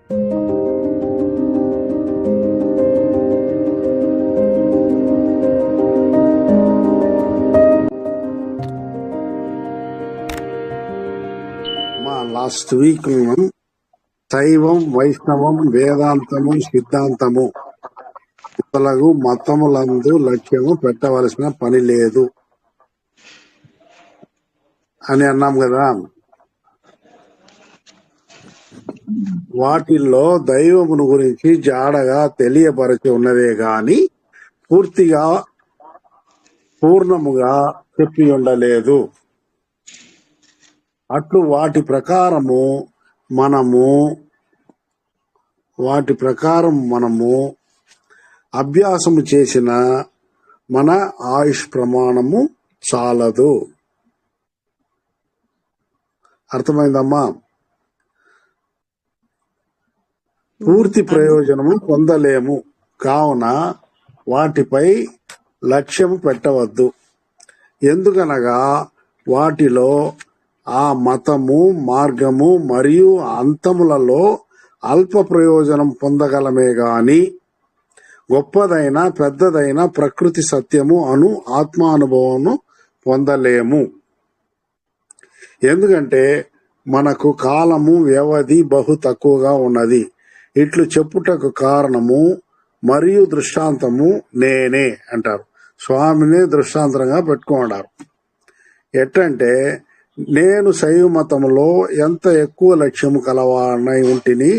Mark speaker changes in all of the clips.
Speaker 1: Last week Shaivam, వైష్ణవం, వేదాంతము, సిద్ధాంతము మొదలగు మతములందు లక్ష్యము పెట్టవలసిన పని లేదు అని అన్నాం కదా. వాటిల్లో దైవమును గురించి జాడగా తెలియపరచి ఉన్నదే గాని పూర్తిగా పూర్ణముగా చెప్పి ఉండలేదు. అట్లు వాటి ప్రకారం మనము అభ్యాసము చేసిన మన ఆయుష్ ప్రమాణము చాలదు. అర్థమైందమ్మా? పూర్తి ప్రయోజనము పొందలేము కావున వాటిపై లక్ష్యము పెట్టవద్దు. ఎందుకనగా వాటిలో ఆ మతము, మార్గము మరియు అంతములలో అల్ప ప్రయోజనం పొందగలమే గాని గొప్పదైన పెద్దదైన ప్రకృతి సత్యము అను ఆత్మానుభవమును పొందలేము. ఎందుకంటే మనకు కాలము వ్యవధి బహు తక్కువగా ఉన్నది. ఇట్లు చెప్పుటకు కారణము మరియు దృష్టాంతము నేనే అంటారు. స్వామిని దృష్టాంతంగా పెట్టుకున్నారు. ఎట్టంటే, నేను శైవ మతములో ఎంత ఎక్కువ లక్ష్యము కలవాడనై ఉంటిని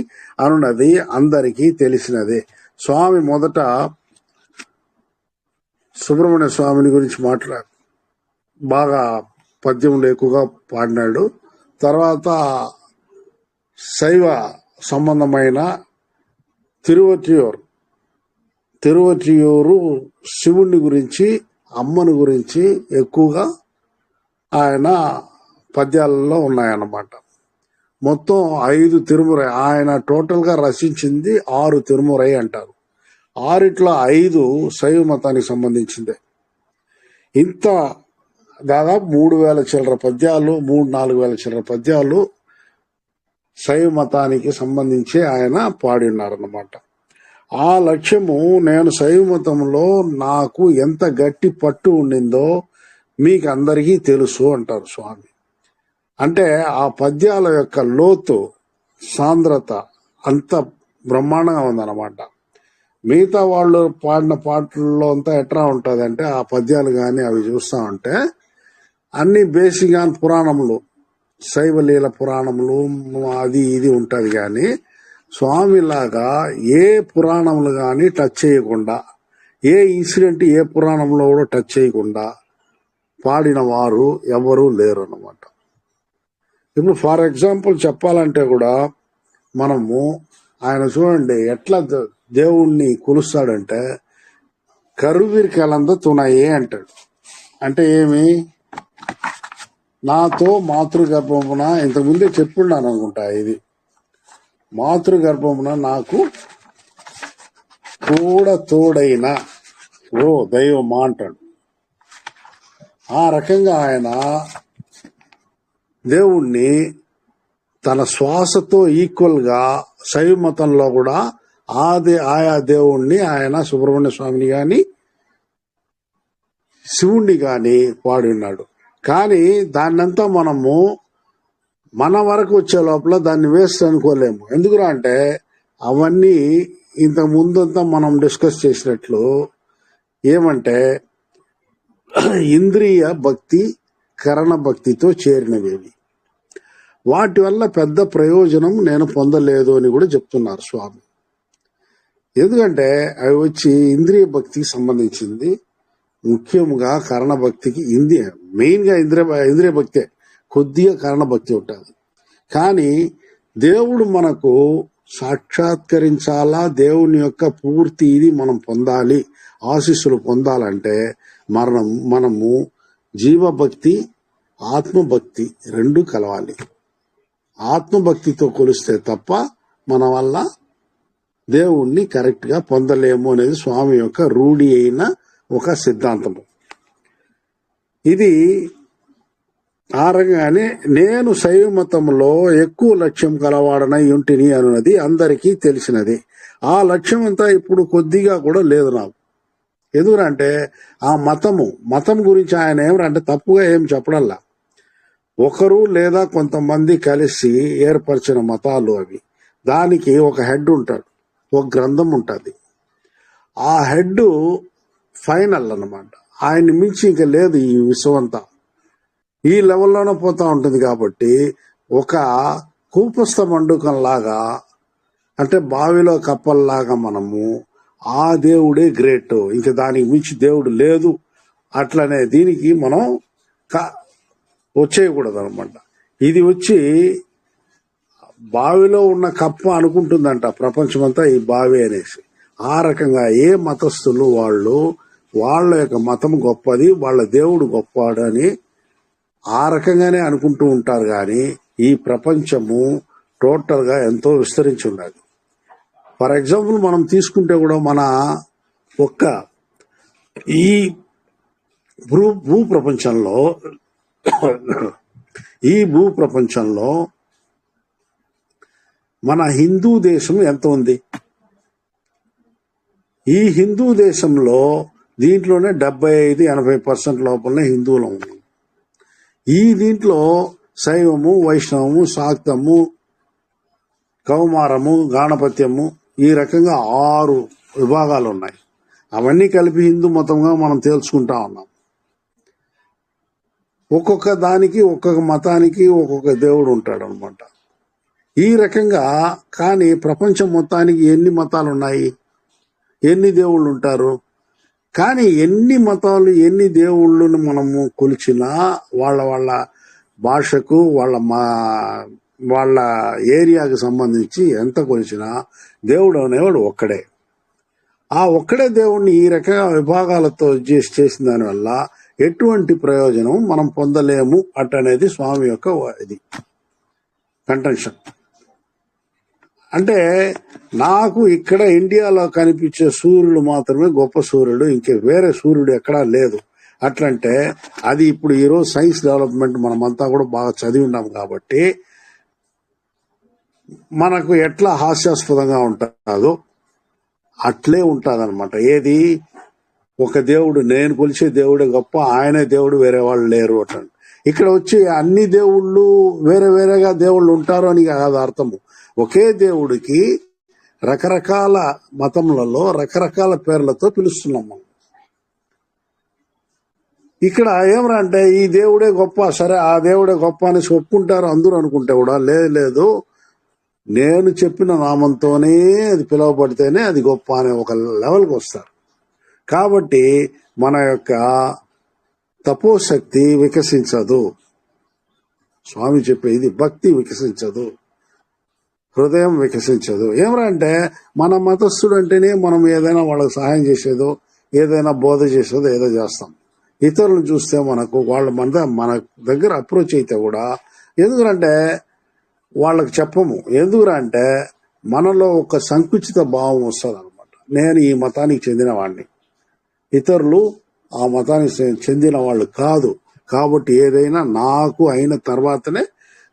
Speaker 1: అనున్నది అందరికీ తెలిసినదే. స్వామి మొదట సుబ్రహ్మణ్య స్వామిని గురించి బాగా పద్యంలో ఎక్కువగా పాడినాడు. తర్వాత శైవ సంబంధమైన తిరువొற்றிయూరు శివుణ్ణి గురించి, అమ్మని గురించి ఎక్కువగా ఆయన పద్యాలలో ఉన్నాయన్నమాట. మొత్తం 5 తిరుమురై. ఆయన టోటల్ గా రచించింది 6 తిరుమురై అంటారు. 6 5 శైవ మతానికి సంబంధించిందే. ఇంత దాదాపు 3,000 చిల్లర పద్యాలు, 3,000-4,000 చిల్లర పద్యాలు శైవ మతానికి సంబంధించి ఆయన పాడి ఉన్నారన్నమాట. ఆ లక్ష్యము నేను శైవ మతంలో నాకు ఎంత గట్టి పట్టు ఉండిందో మీకు అందరికీ తెలుసు అంటారు స్వామి. అంటే ఆ పద్యాల యొక్క లోతు, సాంద్రత అంత బ్రహ్మాండంగా ఉందన్నమాట. మిగతా వాళ్ళు పాడిన పాటల్లో అంతా ఎట్లా ఉంటుంది అంటే, ఆ పద్యాలు కానీ అవి చూస్తా ఉంటే అన్ని బేసిక్ గా పురాణములు, శైవలీల పురాణములు అది ఇది ఉంటది. కానీ స్వామిలాగా ఏ పురాణములు కానీ టచ్ చేయకుండా, ఏ ఇన్సిడెంట్ ఏ పురాణంలో కూడా టచ్ చేయకుండా పాడిన వారు ఎవరూ లేరు అన్నమాట. ఇప్పుడు ఫర్ ఎగ్జాంపుల్ చెప్పాలంటే కూడా మనము ఆయన చూడండి ఎట్లా దేవుణ్ణి కొలుస్తాడంటే, కరువీరికలంతా తునయే అంటాడు. అంటే ఏమి? నాతో మాతృగర్భమున, ఇంతకుముందే చెప్పున్నాను అనుకుంటా, ఇది మాతృగర్భమున నాకు కూడా తోడైన ఓ దైవమా అంటాడు. ఆ రకంగా ఆయన దేవుణ్ణి తన శ్వాసతో ఈక్వల్ గా శైవ మతంలో కూడా ఆయా దేవుణ్ణి ఆయన సుబ్రహ్మణ్య స్వామిని గాని శివుణ్ణి గాని పాడి ఉన్నాడు. కానీ దాన్నంతా మనము మన వరకు వచ్చే లోపల దాన్ని వేస్ట్ అనుకోలేము. ఎందుకురా అంటే అవన్నీ ఇంతకు ముందంతా మనం డిస్కస్ చేసినట్లు ఏమంటే ఇంద్రియ భక్తి, కరణ భక్తితో చేరినవేవి. వాటి వల్ల పెద్ద ప్రయోజనం నేను పొందలేదు అని కూడా చెప్తున్నారు స్వామి. ఎందుకంటే అవి వచ్చి ఇంద్రియ భక్తికి సంబంధించింది. ముఖ్యంగా కరణ భక్తికి మెయిన్ గా ఇంద్రియ భక్తే, కొద్దిగా కరణ భక్తి ఉంటుంది. కానీ దేవుడు మనకు సాక్షాత్కరించాలా, దేవుని యొక్క పూర్తి ఇది మనం పొందాలి, ఆశీస్సులు పొందాలంటే మనము జీవభక్తి, ఆత్మభక్తి రెండు కలవాలి. ఆత్మభక్తితో కొలిస్తే తప్ప మన వల్ల దేవుణ్ణి కరెక్ట్ గా పొందలేము అనేది స్వామి యొక్క రూఢి అయిన ఒక సిద్ధాంతము. ఇది ఆ రకంగానే నేను శైవ మతంలో ఎక్కువ లక్ష్యం కలవాడనై ఉంటిని అన్నది అందరికీ తెలిసినది. ఆ లక్ష్యం అంతా ఇప్పుడు కొద్దిగా కూడా లేదు నాకు. ఎందుకంటే ఆ మతం గురించి ఆయన ఏమంటే తప్పుగా ఏం చెప్పడంలా. ఒకరు లేదా కొంతమంది కలిసి ఏర్పరిచిన మతాలు అవి. దానికి ఒక హెడ్ ఉంటాడు, ఒక గ్రంథం ఉంటుంది. ఆ హెడ్ ఫైనల్ అన్నమాట. ఆయన్ని మించి ఇంకా లేదు ఈ విశ్వం. ఈ లెవెల్లోనే పోతా ఉంటుంది. కాబట్టి ఒక కూపస్థ మండుకం లాగా, అంటే బావిలో కప్పల్లాగా మనము ఆ దేవుడే గ్రేట్, ఇంక దానికి మించి దేవుడు లేదు అట్లనే దీనికి మనం వచ్చేయకూడదు అనమాట. ఇది వచ్చి బావిలో ఉన్న కప్ప అనుకుంటుందంట ప్రపంచమంతా ఈ బావి అనేసి. ఆ రకంగా ఏ మతస్థులు వాళ్ళ యొక్క మతం గొప్పది, వాళ్ళ దేవుడు గొప్పవాడు అని ఆ రకంగానే అనుకుంటూ ఉంటారు. కానీ ఈ ప్రపంచము టోటల్ గా ఎంతో విస్తరించి ఉన్నది. ఫర్ ఎగ్జాంపుల్ మనం తీసుకుంటే కూడా మన ఒక్క ఈ భూ ప్రపంచంలో మన హిందూ దేశం ఎంత ఉంది? ఈ హిందూ దేశంలో దీంట్లోనే 75-80% లోపలనే హిందువులు ఉంది. ఈ దీంట్లో శైవము, వైష్ణవము, శాక్తము, కౌమారము, గాణపత్యము ఈ రకంగా 6 విభాగాలు ఉన్నాయి. అవన్నీ కలిపి హిందూ మతంగా మనం తేల్చుకుంటా ఉన్నాం. ఒక్కొక్క దానికి, ఒక్కొక్క మతానికి ఒక్కొక్క దేవుడు ఉంటాడు అనమాట. ఈ రకంగా కానీ ప్రపంచం మొత్తానికి ఎన్ని మతాలు ఉన్నాయి, ఎన్ని దేవుళ్ళు ఉంటారు? కానీ ఎన్ని మతాలు, ఎన్ని దేవుళ్ళను మనము కొలిచినా వాళ్ళ భాషకు, వాళ్ళ ఏరియాకి సంబంధించి ఎంత కొలిచినా దేవుడు అనేవాడు ఒక్కడే. ఆ ఒక్కడే దేవుణ్ణి ఈ రకంగా విభాగాలతో చేసిన దానివల్ల ఎటువంటి ప్రయోజనం మనం పొందలేము అట్టనేది స్వామి యొక్క ఇది కంటెన్షన్. అంటే నాకు ఇక్కడ ఇండియాలో కనిపించే సూర్యుడు మాత్రమే గొప్ప సూర్యుడు, ఇంకే వేరే సూర్యుడు ఎక్కడా లేదు. అట్లంటే అది ఇప్పుడు ఈరోజు సైన్స్ డెవలప్మెంట్ మనమంతా కూడా బాగా చదివి ఉన్నాం కాబట్టి మనకు ఎట్లా హాస్యాస్పదంగా ఉంటుందో అట్లే ఉంటుందన్నమాట. ఏది ఒక దేవుడు, నేను కొలిచే దేవుడే గొప్ప, ఆయనే దేవుడు, వేరే వాళ్ళు లేరు అట్లా. ఇక్కడ వచ్చి అన్ని దేవుళ్ళు వేరే వేరేగా దేవుళ్ళు ఉంటారు అని కాదు అర్థము. ఒకే దేవుడికి రకరకాల మతములలో రకరకాల పేర్లతో పిలుస్తున్నాం మనం. ఇక్కడ ఏమరా అంటే ఈ దేవుడే గొప్ప, సరే ఆ దేవుడే గొప్ప అనేసి ఒప్పుకుంటారు అందరూ అనుకుంటే కూడా లేదు, నేను చెప్పిన నామంతోనే అది పిలువబడితేనే అది గొప్ప అనే ఒక లెవెల్కి వస్తారు. కాబట్టి మన యొక్క తపోశక్తి వికసించదు. స్వామి చెప్పేది భక్తి వికసించదు, హృదయం వికసించదు. ఏమరా అంటే మన మతస్థుడు అంటేనే మనం ఏదైనా వాళ్ళకి సహాయం చేసేదో, ఏదైనా బోధ చేసేదో ఏదో చేస్తాం. ఇతరులను చూస్తే మన దగ్గర అప్రోచ్ అయితే కూడా ఎందుకంటే వాళ్ళకి చెప్పము. ఎందుకంటే మనలో ఒక సంకుచిత భావం వస్తుంది అనమాట. నేను ఈ మతానికి చెందిన వాడిని, ఇతరులు ఆ మతానికి చెందిన వాళ్ళు కాదు. కాబట్టి ఏదైనా నాకు అయిన తర్వాతనే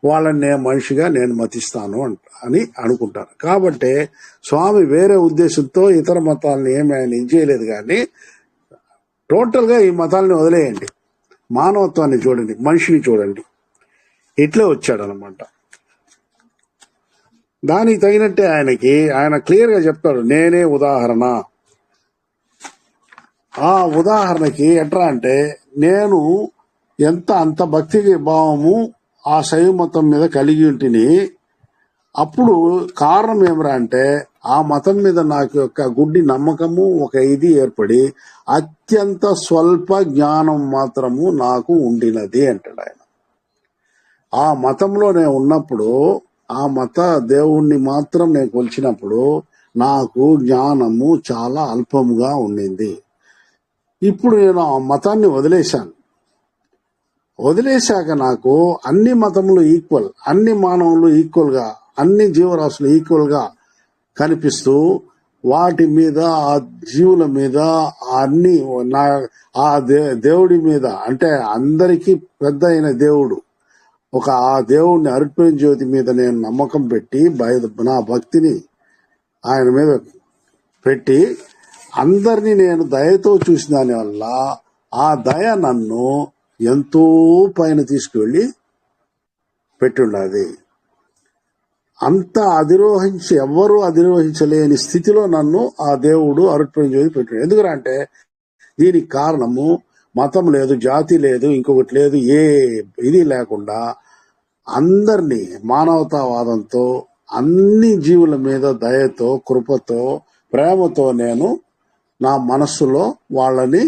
Speaker 1: వాళ్ళని నేను మనిషిగా నేను మతిస్తాను అని అనుకుంటారు. కాబట్టి స్వామి వేరే ఉద్దేశంతో ఇతర మతాలని ఏమి ఆయన చేయలేదు. కానీ టోటల్ గా ఈ మతాలని వదిలేయండి, మానవత్వాన్ని చూడండి, మనిషిని చూడండి, ఇట్లే వచ్చాడనమాట. దానికి తగినట్టే ఆయన క్లియర్ గా చెప్తాడు, నేనే ఉదాహరణ. ఆ ఉదాహరణకి ఎట్లా అంటే నేను అంత భక్తి భావము ఆ శైవ మతం మీద కలిగి ఉంటిని. అప్పుడు కారణం ఏమరా అంటే ఆ మతం మీద నాకు యొక్క గుడ్డి నమ్మకము ఒక ఇది ఏర్పడి అత్యంత స్వల్ప జ్ఞానం మాత్రము నాకు ఉండినది అంటాడు ఆయన. ఆ మతంలో నేను ఉన్నప్పుడు, ఆ మత దేవుణ్ణి మాత్రం నేను కొలిచినప్పుడు నాకు జ్ఞానము చాలా అల్పముగా ఉండింది. ఇప్పుడు నేను ఆ మతాన్ని వదిలేశాక నాకు అన్ని మతములు ఈక్వల్, అన్ని మానవులు ఈక్వల్ గా, అన్ని జీవరాశులు ఈక్వల్ గా కనిపిస్తూ వాటి మీద, ఆ జీవుల మీద, అన్ని నా ఆ దేవుడి మీద, అంటే అందరికీ పెద్ద అయిన దేవుడు, ఒక ఆ దేవుడిని అర్పణ జ్యోతి మీద నేను నమ్మకం పెట్టి నా భక్తిని ఆయన మీద పెట్టి అందరినీ నేను దయతో చూసిన దాని వల్ల ఆ దయ నన్ను ఎంతో పైన తీసుకువెళ్ళి పెట్టుండది. అంత ఎవ్వరూ అధిరోహించలేని స్థితిలో నన్ను ఆ దేవుడు అర్పణ జ్యోతి పెట్టాడు. ఎందుకంటే దీనికి కారణము మతం లేదు, జాతి లేదు, ఇంకొకటి లేదు, ఏ ఇది లేకుండా అందరినీ మానవతావాదంతో అన్ని జీవుల మీద దయతో, కృపతో, ప్రేమతో నేను నా మనస్సులో వాళ్ళని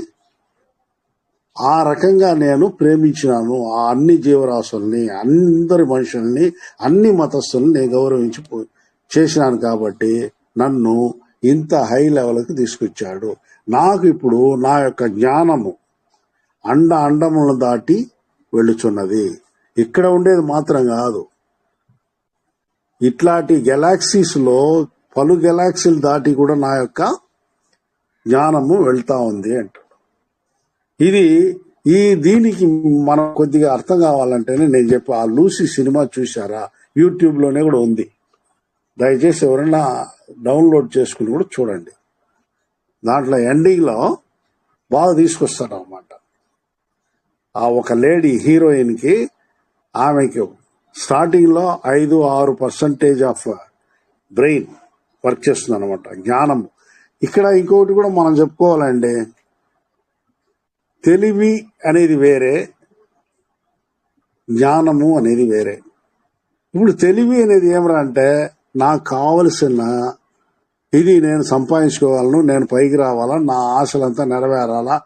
Speaker 1: ఆ రకంగా నేను ప్రేమించినాను. ఆ అన్ని జీవరాశుల్ని, అందరి మనుషుల్ని, అన్ని మతస్థుల్ని నేను గౌరవించి చేసినాను. కాబట్టి నన్ను ఇంత హై లెవెల్కి తీసుకొచ్చాడు. నాకు ఇప్పుడు నా యొక్క జ్ఞానము అండములను దాటి వెళ్ళుచున్నది. ఇక్కడ ఉండేది మాత్రం కాదు, ఇట్లాంటి గెలాక్సీస్ లో పలు గెలాక్సీలు దాటి కూడా నా యొక్క జ్ఞానము వెళ్తా ఉంది అంటాడు. దీనికి మనం కొద్దిగా అర్థం కావాలంటేనే నేను చెప్పి ఆ లూసీ సినిమా చూసారా, యూట్యూబ్ లోనే కూడా ఉంది, దయచేసి ఎవరైనా డౌన్లోడ్ చేసుకుని కూడా చూడండి. దాంట్లో ఎండింగ్ లో బాగా తీసుకొస్తాడు అన్నమాట. ఆ ఒక లేడీ హీరోయిన్ కి, ఆమెకి స్టార్టింగ్ లో 5-6% ఆఫ్ బ్రెయిన్ వర్క్ చేస్తుంది అనమాట, జ్ఞానం. ఇక్కడ ఇంకొకటి కూడా మనం చెప్పుకోవాలండి, తెలివి అనేది వేరే, జ్ఞానము అనేది వేరే. ఇప్పుడు తెలివి అనేది ఏమరా అంటే, నాకు కావలసిన ఇది నేను సంపాదించుకోవాలను, నేను పైకి రావాలా, నా ఆశలంతా నెరవేరాలా,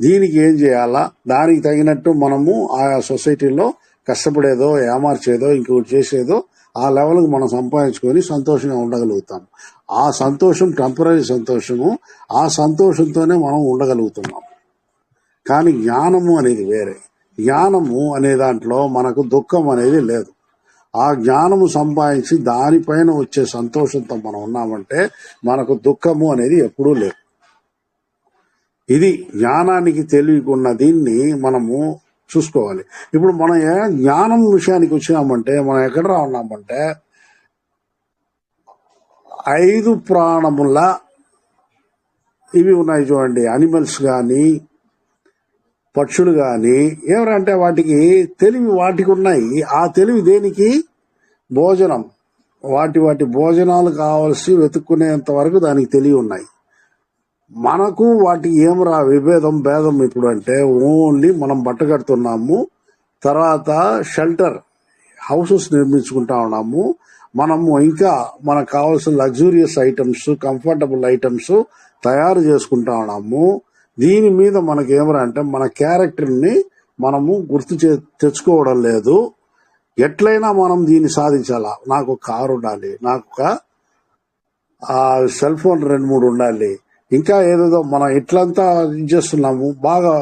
Speaker 1: దీనికి ఏం చేయాలా, దానికి తగినట్టు మనము ఆయా సొసైటీలో కష్టపడేదో, ఏమార్చేదో, ఇంకొకటి చేసేదో ఆ లెవెల్కి మనం సంపాదించుకొని సంతోషంగా ఉండగలుగుతాం. ఆ సంతోషం టెంపరీ సంతోషము, ఆ సంతోషంతోనే మనం ఉండగలుగుతున్నాం. కానీ జ్ఞానము అనేది వేరే. జ్ఞానము అనే దాంట్లో మనకు దుఃఖం అనేది లేదు. ఆ జ్ఞానము సంపాదించి దానిపైన వచ్చే సంతోషంతో మనం ఉన్నామంటే మనకు దుఃఖము అనేది ఎప్పుడూ లేదు. ఇది జ్ఞానానికి తెలియకున్న దీన్ని మనము చూసుకోవాలి. ఇప్పుడు మనం జ్ఞానం విషయానికి వచ్చినామంటే మనం ఎక్కడ ఉన్నామంటే 5 ప్రాణముల ఇవి ఉన్నాయి చూడండి, అనిమల్స్ కానీ పక్షులు కానీ, ఏమంటే వాటికి వాటికి ఉన్నాయి. ఆ తెలివి దేనికి? భోజనం. వాటి భోజనాలు కావాల్సి వెతుక్కునేంత వరకు దానికి తెలివి ఉన్నాయి. మనకు వాటికి ఏమరా భేదం ఇప్పుడు అంటే, ఓన్లీ మనం బట్ట కడుతున్నాము, తర్వాత షెల్టర్ హౌసెస్ నిర్మించుకుంటా ఉన్నాము, మనము ఇంకా మనకు కావాల్సిన లగ్జూరియస్ ఐటమ్స్, కంఫర్టబుల్ ఐటమ్స్ తయారు చేసుకుంటా ఉన్నాము. దీని మీద మనకి ఏమరా అంటే మన క్యారెక్టర్ని మనము తెచ్చుకోవడం లేదు. ఎట్లయినా మనం దీన్ని సాధించాలా, నాకు కారు ఉండాలి, నాకు ఒక సెల్ ఫోన్ 2-3 ఉండాలి, ఇంకా ఏదేదో మనం ఇట్లంతా చేస్తున్నాము. బాగా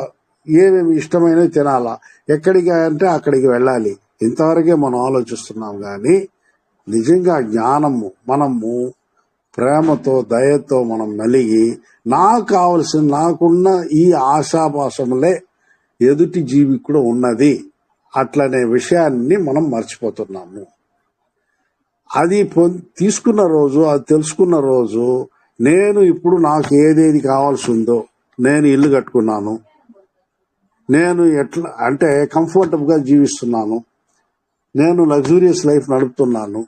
Speaker 1: ఏమేమి ఇష్టమైనవి తినాలా, ఎక్కడికి అంటే అక్కడికి వెళ్ళాలి, ఇంతవరకే మనం ఆలోచిస్తున్నాం. కానీ నిజంగా జ్ఞానము, మనము ప్రేమతో, దయతో మనం నలిగి నాకు కావలసిన, నాకున్న ఈ ఆశాపాశములే ఎదుటి జీవికి కూడా ఉన్నది అట్లనే విషయాన్ని మనం మర్చిపోతున్నాము. అది తీసుకున్న రోజు, అది తెలుసుకున్న రోజు, నేను ఇప్పుడు నాకు ఏదేది కావాల్సి ఉందో, నేను ఇల్లు కట్టుకున్నాను, నేను ఎట్లా అంటే కంఫర్టబుల్ గా జీవిస్తున్నాను, నేను లగ్జూరియస్ లైఫ్ నడుపుతున్నాను,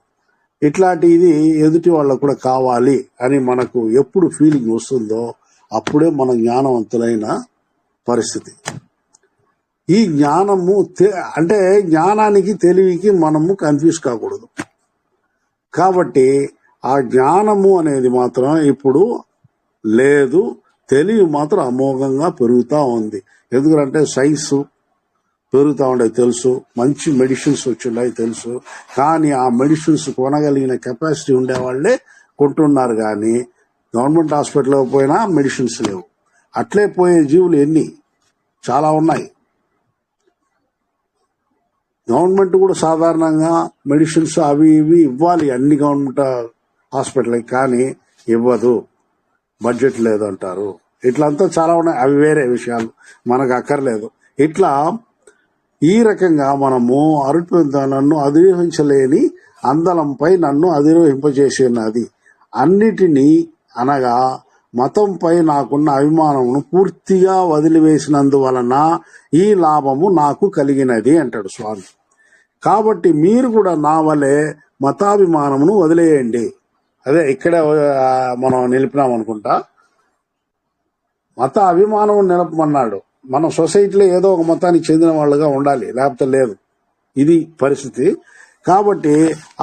Speaker 1: ఇట్లాంటిది ఎదుటి వాళ్ళకు కూడా కావాలి అని మనకు ఎప్పుడు ఫీలింగ్ వస్తుందో అప్పుడే మన జ్ఞానవంతులైన పరిస్థితి. ఈ జ్ఞానము అంటే జ్ఞానానికి తెలివికి మనము కన్ఫ్యూజ్ కాకూడదు. కాబట్టి ఆ జ్ఞానము అనేది మాత్రం ఇప్పుడు లేదు, తెలివి మాత్రం అమోఘంగా పెరుగుతూ ఉంది. ఎందుకంటే సైన్స్ పెరుగుతూ ఉండేది తెలుసు, మంచి మెడిసిన్స్ వచ్చిండాయి తెలుసు, కానీ ఆ మెడిసిన్స్ కొనగలిగిన కెపాసిటీ ఉండేవాళ్లే కొంటున్నారు. కానీ గవర్నమెంట్ హాస్పిటల్లో పోయినా మెడిసిన్స్ లేవు. అట్లే పోయే జీవులు ఎన్ని చాలా ఉన్నాయి. గవర్నమెంట్ కూడా సాధారణంగా మెడిసిన్స్ అవి ఇవి ఇవ్వాలి అన్ని గవర్నమెంట్ హాస్పిటల్కి, కానీ ఇవ్వదు. బడ్జెట్ లేదు అంటారు. ఇట్లంతా చాలా ఉన్నాయి, అవి వేరే విషయాలు, మనకు అక్కర్లేదు. ఇట్లా ఈ రకంగా మనము నన్ను అధిరోహించలేని అందలంపై నన్ను అధిరోహింపజేసినది. అన్నిటినీ అనగా మతంపై నాకున్న అభిమానమును పూర్తిగా వదిలివేసినందువలన ఈ లాభము నాకు కలిగినది అంటాడు స్వామి. కాబట్టి మీరు కూడా నా వలె మతాభిమానమును వదిలేయండి. అదే ఇక్కడ మనం నిలిపినాం అనుకుంటా. మత అభిమానం నిలపమన్నాడు. మన సొసైటీలో ఏదో ఒక మతానికి చెందిన వాళ్ళుగా ఉండాలి, లేకపోతే లేదు. ఇది పరిస్థితి. కాబట్టి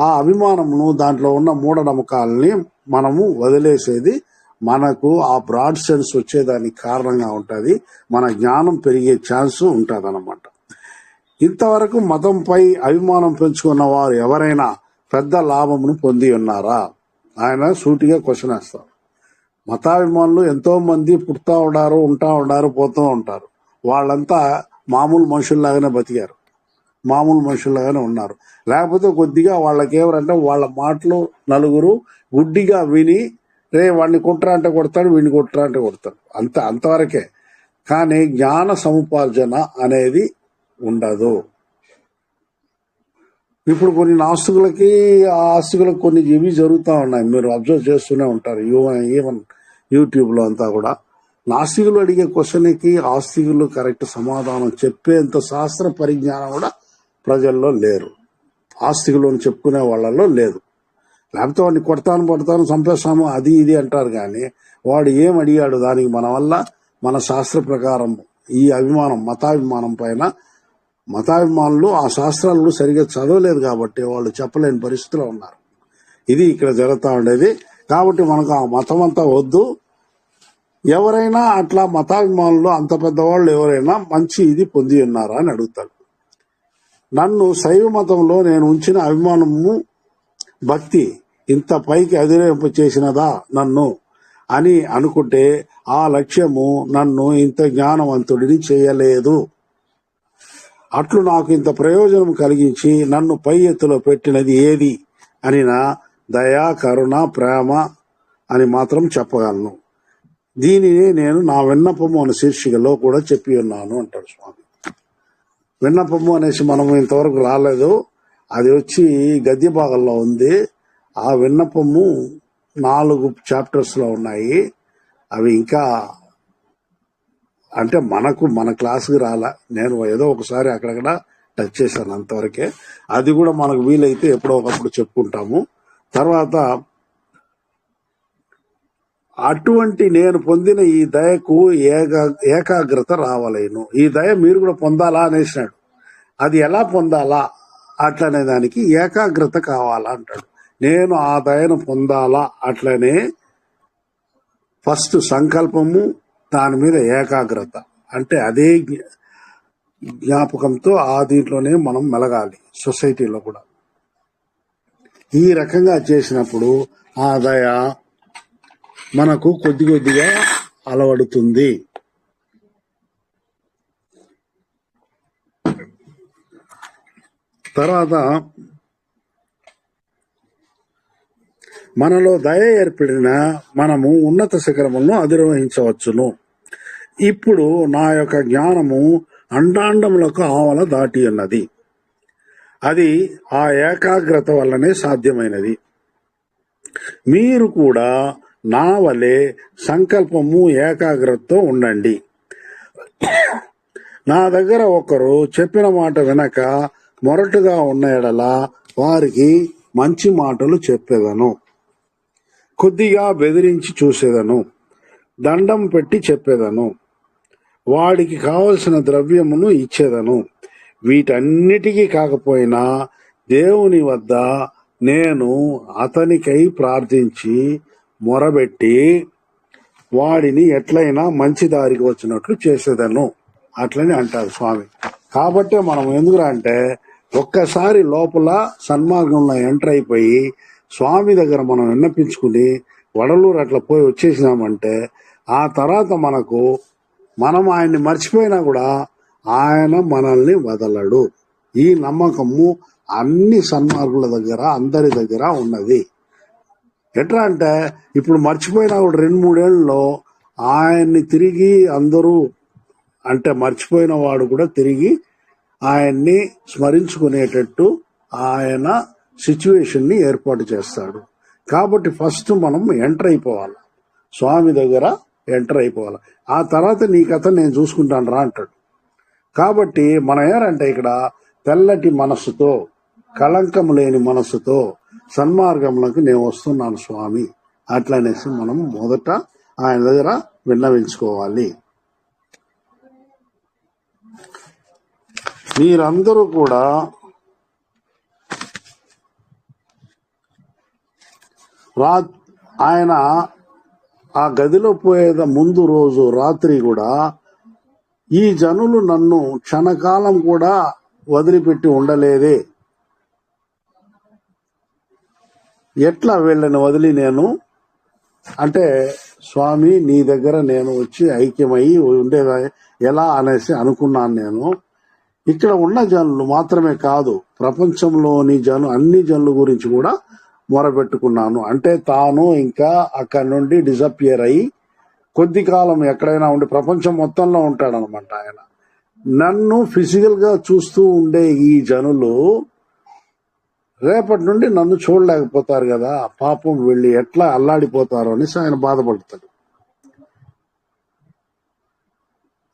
Speaker 1: ఆ అభిమానమును, దాంట్లో ఉన్న మూఢనమ్మకాలని మనము వదిలేసేది మనకు ఆ బ్రాడ్ సెన్స్ వచ్చేదానికి కారణంగా ఉంటుంది. మన జ్ఞానం పెరిగే ఛాన్స్ ఉంటుంది అన్నమాట. ఇంతవరకు మతంపై అభిమానం పెంచుకున్న వారు ఎవరైనా పెద్ద లాభమును పొంది ఉన్నారా? ఆయన సూటిగా క్వశ్చన్ వేస్తారు. మతాభిమానులు ఎంతో మంది పుడతా ఉండారు, ఉంటా ఉండారు, పోతూ ఉంటారు. వాళ్ళంతా మామూలు మనుషుల్లాగానే బతికారు, మామూలు మనుషుల్లాగానే ఉన్నారు. లేకపోతే కొద్దిగా వాళ్ళకేమరంటే వాళ్ళ మాటలు నలుగురు గుడ్డిగా విని, రే వాడిని కొట్టరా అంటే కొడతాడు, వీడిని కొట్టరా అంటే కొడతాడు, అంతవరకే. కానీ జ్ఞాన సముపార్జన అనేది ఉండదు. ఇప్పుడు కొన్ని నాస్తికులకి, ఆ ఆస్తికులకు కొన్ని ఇవి జరుగుతూ ఉన్నాయి, మీరు అబ్జర్వ్ చేస్తూనే ఉంటారు. ఈవెన్ యూట్యూబ్లో అంతా కూడా నాస్తికులు అడిగే క్వశ్చన్కి ఆస్తికులు కరెక్ట్ సమాధానం చెప్పేంత శాస్త్ర పరిజ్ఞానం కూడా ప్రజల్లో లేరు, ఆస్తికులు అని చెప్పుకునే వాళ్ళలో లేదు. లేకపోతే వాడిని కొడతాను చంపేస్తాము అది ఇది అంటారు. కానీ వాడు ఏం అడిగాడు దానికి మన వల్ల, మన శాస్త్ర ప్రకారం ఈ అభిమానం, మతాభిమానం పైన, మతాభిమానులు ఆ శాస్త్రాలు సరిగ్గా చదవలేదు కాబట్టి వాళ్ళు చెప్పలేని పరిస్థితిలో ఉన్నారు. ఇది ఇక్కడ జరుగుతూ ఉండేది. కాబట్టి మనకు ఆ మతం అంతా వద్దు. ఎవరైనా అట్లా మతాభిమానులు అంత పెద్దవాళ్ళు ఎవరైనా మంచి ఇది పొంది ఉన్నారా అని అడుగుతాడు. నన్ను శైవ మతంలో నేను ఉంచిన అభిమానము, భక్తి ఇంత పైకి అధిరోహింప చేసినదా నన్ను అని అనుకుంటే ఆ లక్ష్యము నన్ను ఇంత జ్ఞానవంతుడిని చేయలేదు. అట్లు నాకు ఇంత ప్రయోజనం కలిగించి నన్ను పై ఎత్తులో పెట్టినది ఏది అని నా దయా, కరుణ, ప్రేమ అని మాత్రం చెప్పగలను. దీనిని నేను నా విన్నపము అనే శీర్షికలో కూడా చెప్పి ఉన్నాను అంటాడు స్వామి. విన్నపము అనేసి మనం ఇంతవరకు రాలేదు, అది వచ్చి గద్య భాగంలో ఉంది. ఆ విన్నపము 4 చాప్టర్స్ లో ఉన్నాయి. అవి ఇంకా అంటే మన క్లాస్కి రాలా, నేను ఏదో ఒకసారి అక్కడక్కడ టచ్ చేశాను అంతవరకే. అది కూడా మనకు వీలైతే ఎప్పుడో ఒకప్పుడు చెప్పుకుంటాము. తర్వాత అటువంటి నేను పొందిన ఈ దయకు ఏకాగ్రత రావాలేను. ఈ దయ మీరు కూడా పొందాలా అనేసినాడు. అది ఎలా పొందాలా అట్లనే దానికి ఏకాగ్రత కావాలా అంటాడు. నేను ఆ దయను పొందాలా, అట్లనే ఫస్ట్ సంకల్పము, దాని మీద ఏకాగ్రత, అంటే అదే జ్ఞాపకంతో ఆ దీంట్లోనే మనం మెలగాలి సొసైటీలో కూడా. ఈ రకంగా చేసినప్పుడు ఆ దయ మనకు కొద్దిగా అలవడుతుంది. తర్వాత మనలో దయ ఏర్పడిన మనము ఉన్నత శిఖరములను అధిరోహించవచ్చును. ఇప్పుడు నా యొక్క జ్ఞానము అండాండములకు ఆవల దాటి ఉన్నది. అది ఆ ఏకాగ్రత వల్లనే సాధ్యమైనది. మీరు కూడా నా వలె సంకల్పము, ఏకాగ్రతతో ఉండండి. నా దగ్గర ఒకరు చెప్పిన మాట వినక మొరటుగా ఉన్న ఎడల వారికి మంచి మాటలు చెప్పేదను, కొద్దిగా బెదిరించి చూసేదను, దండం పెట్టి చెప్పేదను, వాడికి కావలసిన ద్రవ్యమును ఇచ్చేదను. వీటన్నిటికీ కాకపోయినా దేవుని వద్ద నేను అతనికై ప్రార్థించి మొరబెట్టి వాడిని ఎట్లయినా మంచి దారికి వచ్చినట్లు చేసేదను అట్లని అంటారు స్వామి. కాబట్టి మనం ఎందుకురా అంటే ఒక్కసారి లోపల సన్మార్గంలో ఎంటర్ అయిపోయి స్వామి దగ్గర మనం విన్నపించుకుని వడలూరు అట్లా పోయి వచ్చేసినామంటే ఆ తర్వాత మనం ఆయన్ని మర్చిపోయినా కూడా ఆయన మనల్ని వదలడు. ఈ నమ్మకము అన్ని సన్మార్గుల దగ్గర, అందరి దగ్గర ఉన్నది. ఎట్లా అంటే ఇప్పుడు మర్చిపోయిన కూడా 2-3 ఏళ్ళలో ఆయన్ని తిరిగి అందరూ అంటే మర్చిపోయిన వాడు కూడా తిరిగి ఆయన్ని స్మరించుకునేటట్టు ఆయన సిచ్యువేషన్ ని ఏర్పాటు చేస్తాడు. కాబట్టి ఫస్ట్ మనం ఎంటర్ అయిపోవాలి, స్వామి దగ్గర ఎంటర్ అయిపోవాలి. ఆ తర్వాత నీ కథ నేను చూసుకుంటాను రా అంటాడు. కాబట్టి మనం ఏంటంటే ఇక్కడ తెల్లటి మనస్సుతో, కళంకం లేని మనస్సుతో సన్మార్గంలోకి నేను వస్తున్నాను స్వామి అట్లనేసి మనం మొదట ఆయన దగ్గర విన్నవించుకోవాలి. మీరందరూ కూడా ఆయన ఆ గదిలో పోయేద ముందు రోజు రాత్రి కూడా ఈ జనులు నన్ను క్షణకాలం కూడా వదిలిపెట్టి ఉండలేదే, ఎట్లా వీళ్ళని వదిలి నేను అంటే స్వామి నీ దగ్గర నేను వచ్చి ఐక్యమయ్యి ఉండేదా ఎలా అనేసి అనుకున్నాను. నేను ఇక్కడ ఉన్న జనులు మాత్రమే కాదు, ప్రపంచంలోని అన్ని జనుల గురించి కూడా మొరపెట్టుకున్నాను. అంటే తాను ఇంకా అక్కడి నుండి డిసపియర్ అయ్యి కొద్ది కాలం ఎక్కడైనా ఉండి ప్రపంచం మొత్తంలో ఉంటాడనమాట ఆయన. నన్ను ఫిజికల్ గా చూస్తూ ఉండే ఈ జనులు రేపటి నుండి నన్ను చూడలేకపోతారు కదా, పాపం వెళ్ళి ఎట్లా అల్లాడిపోతారో అనేసి ఆయన బాధపడతాడు.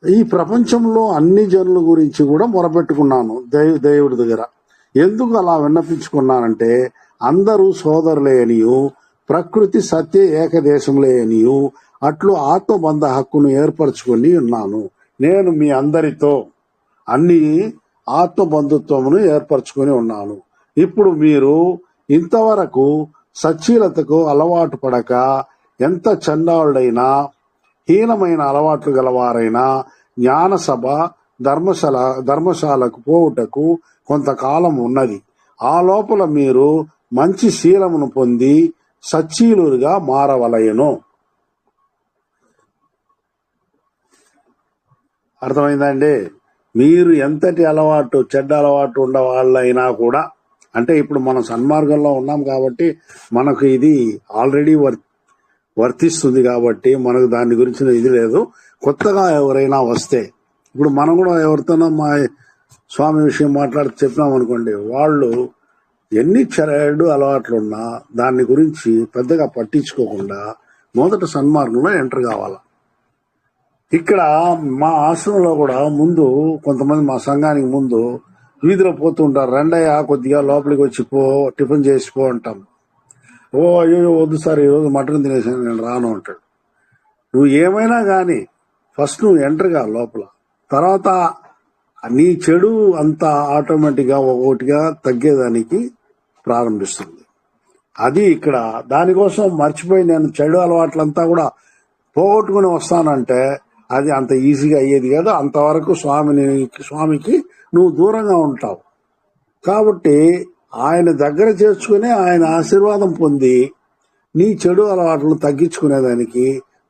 Speaker 1: ఈ ప్రపంచంలో అన్ని జనుల గురించి కూడా మొరపెట్టుకున్నాను దేవుడి దగ్గర. ఎందుకు అలా విన్నపించుకున్నానంటే అందరూ సోదరులే అనియు, ప్రకృతి సత్య ఏకదేశంలే అనియు అట్లు ఆత్మబంధ హక్కును ఏర్పరచుకొని ఉన్నాను. నేను మీ అందరితో అన్ని ఆత్మబంధుత్వమును ఏర్పరచుకొని ఉన్నాను. ఇప్పుడు మీరు ఇంతవరకు సచ్చీలతకు అలవాటు పడక ఎంత చండాలుడైనా హీనమైన అలవాట్లు గలవారైనా జ్ఞానసభ ధర్మశాలకు పోవుటకు కొంతకాలం ఉన్నది. ఆ లోపల మీరు మంచి శీలమును పొంది సచ్చీలుగా మారవలయను. అర్థమైందండి? మీరు ఎంతటి అలవాటు చెడ్డ అలవాటు ఉండే వాళ్ళైనా కూడా, అంటే ఇప్పుడు మనం సన్మార్గంలో ఉన్నాం కాబట్టి మనకు ఇది ఆల్రెడీ వర్తిస్తుంది కాబట్టి మనకు దాని గురించి ఇది లేదు. కొత్తగా ఎవరైనా వస్తే ఇప్పుడు మనం కూడా ఎవరితోనో మా స్వామి విషయం మాట్లాడి చెప్పినాం అనుకోండి, వాళ్ళు ఎన్ని చెడు అలవాట్లున్నా దాని గురించి పెద్దగా పట్టించుకోకుండా మొదట సన్మార్గంలో ఎంటర్ కావాలి. ఇక్కడ మా ఆశ్రమంలో కూడా ముందు కొంతమంది మా సంఘానికి ముందు వీధిలో పోతుంటారు, రెండయ్య కొద్దిగా లోపలికి వచ్చి పో, టిఫిన్ చేసిపో అంటాం. ఓ అయ్యో వద్దు సార్ ఈరోజు మటన్ తినేసాను నేను రాను అంటాడు. నువ్వు ఏమైనా కానీ ఫస్ట్ నువ్వు ఎంటర్ గా లోపల, తర్వాత నీ చెడు అంతా ఆటోమేటిక్గా ఒక్కొక్కటిగా తగ్గేదానికి ప్రారంభిస్తుంది. అది ఇక్కడ దానికోసం మర్చిపోయి నేను చెడు అలవాట్లంతా కూడా పోగొట్టుకుని వస్తానంటే అది అంత ఈజీగా అయ్యేది కాదు. అంతవరకు స్వామికి నువ్వు దూరంగా ఉంటావు. కాబట్టి ఆయన దగ్గర చేర్చుకుని ఆయన ఆశీర్వాదం పొంది నీ చెడు అలవాట్లను తగ్గించుకునేదానికి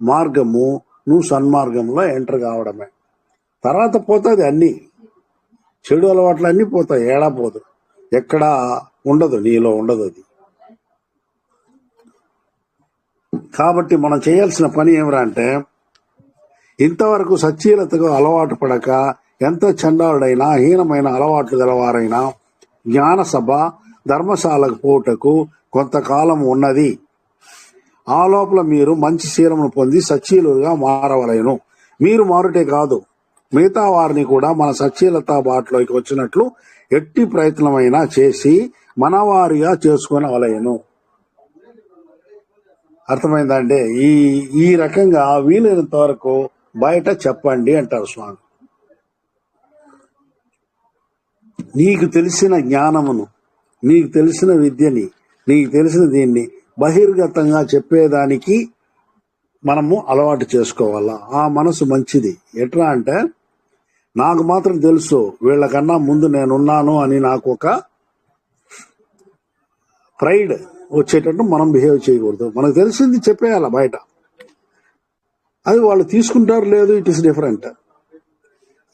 Speaker 1: మార్గము నువ్వు సన్మార్గంలో ఎంటర్ కావడమే. తర్వాత పోతుంది అన్ని చెడు అలవాట్లు అన్నీ పోతాయి, ఏడా పోదు, ఎక్కడా ఉండదు, నీలో ఉండదు అది. కాబట్టి మనం చేయాల్సిన పని ఏమిరా అంటే ఇంతవరకు సచ్చీలతకు అలవాటు పడక ఎంత చండాలుడైనా హీనమైన అలవాట్లు గలవారైనా జ్ఞానసభ ధర్మశాలకు పోటకు కొంతకాలం ఉన్నది. ఆ లోపల మీరు మంచి శీలమును పొంది సచ్చీలుగా మారవలేను. మీరు మారుటే కాదు, మిగతా వారిని కూడా మన సచ్చీలత బాటలోకి వచ్చినట్లు ఎట్టి ప్రయత్నమైనా చేసి మనవారిగా చేసుకునవలేను. అర్థమైందంటే ఈ రకంగా వీలైనంత వరకు బయట చెప్పండి అంటారు స్వామి. నీకు తెలిసిన జ్ఞానమును, నీకు తెలిసిన విద్యని, నీకు తెలిసిన దీన్ని బహిర్గతంగా చెప్పేదానికి మనము అలవాటు చేసుకోవాలా. ఆ మనసు మంచిది. ఎట్లా అంటే నాకు మాత్రం తెలుసు, వీళ్ళకన్నా ముందు నేనున్నాను అని నాకు ఒక ప్రైడ్ వచ్చేటట్టు మనం బిహేవ్ చేయకూడదు. మనకు తెలిసింది చెప్పేయాల బయట. అది వాళ్ళు తీసుకుంటారు లేదు, ఇట్ ఈస్ డిఫరెంట్.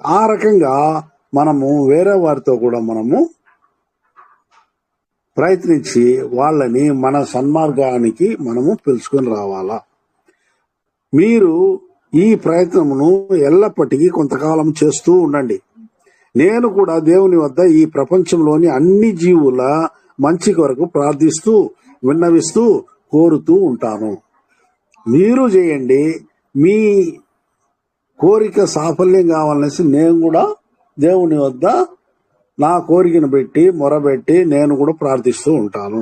Speaker 1: ఆ రకంగా మనము వేరే వారితో కూడా మనము ప్రయత్నించి వాళ్ళని మన సన్మార్గానికి మనము పిలుచుకొని రావాలా. మీరు ఈ ప్రయత్నమును ఎల్లప్పటికీ కొంతకాలం చేస్తూ ఉండండి. నేను కూడా దేవుని వద్ద ఈ ప్రపంచంలోని అన్ని జీవుల మంచి కొరకు ప్రార్థిస్తూ విన్నవిస్తూ కోరుతూ ఉంటాను. మీరు చేయండి. మీ కోరిక సాఫల్యం కావాలనేసి నేను కూడా దేవుని వద్ద నా కోరికను పెట్టి మొరబెట్టి నేను కూడా ప్రార్థిస్తూ ఉంటాను.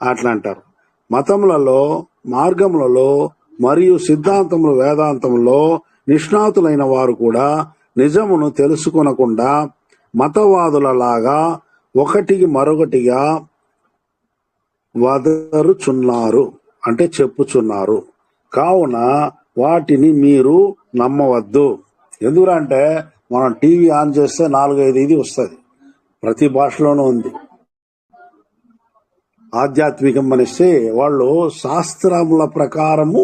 Speaker 1: అట్లా అంటారు. మతములలో, మార్గములలో మరియు సిద్ధాంతములు, వేదాంతంలో నిష్ణాతులైన వారు కూడా నిజమును తెలుసుకొనకుండా మతవాదులలాగా ఒకటికి మరొకటిగా వదరుచున్నారు, అంటే చెప్పుచున్నారు. కావున వాటిని మీరు నమ్మవద్దు. ఎందుకంటే మనం టీవీ ఆన్ చేస్తే 4-5 ఇది వస్తుంది, ప్రతి భాషలోనూ ఉంది. ఆధ్యాత్మికం అనేసి వాళ్ళు శాస్త్రముల ప్రకారము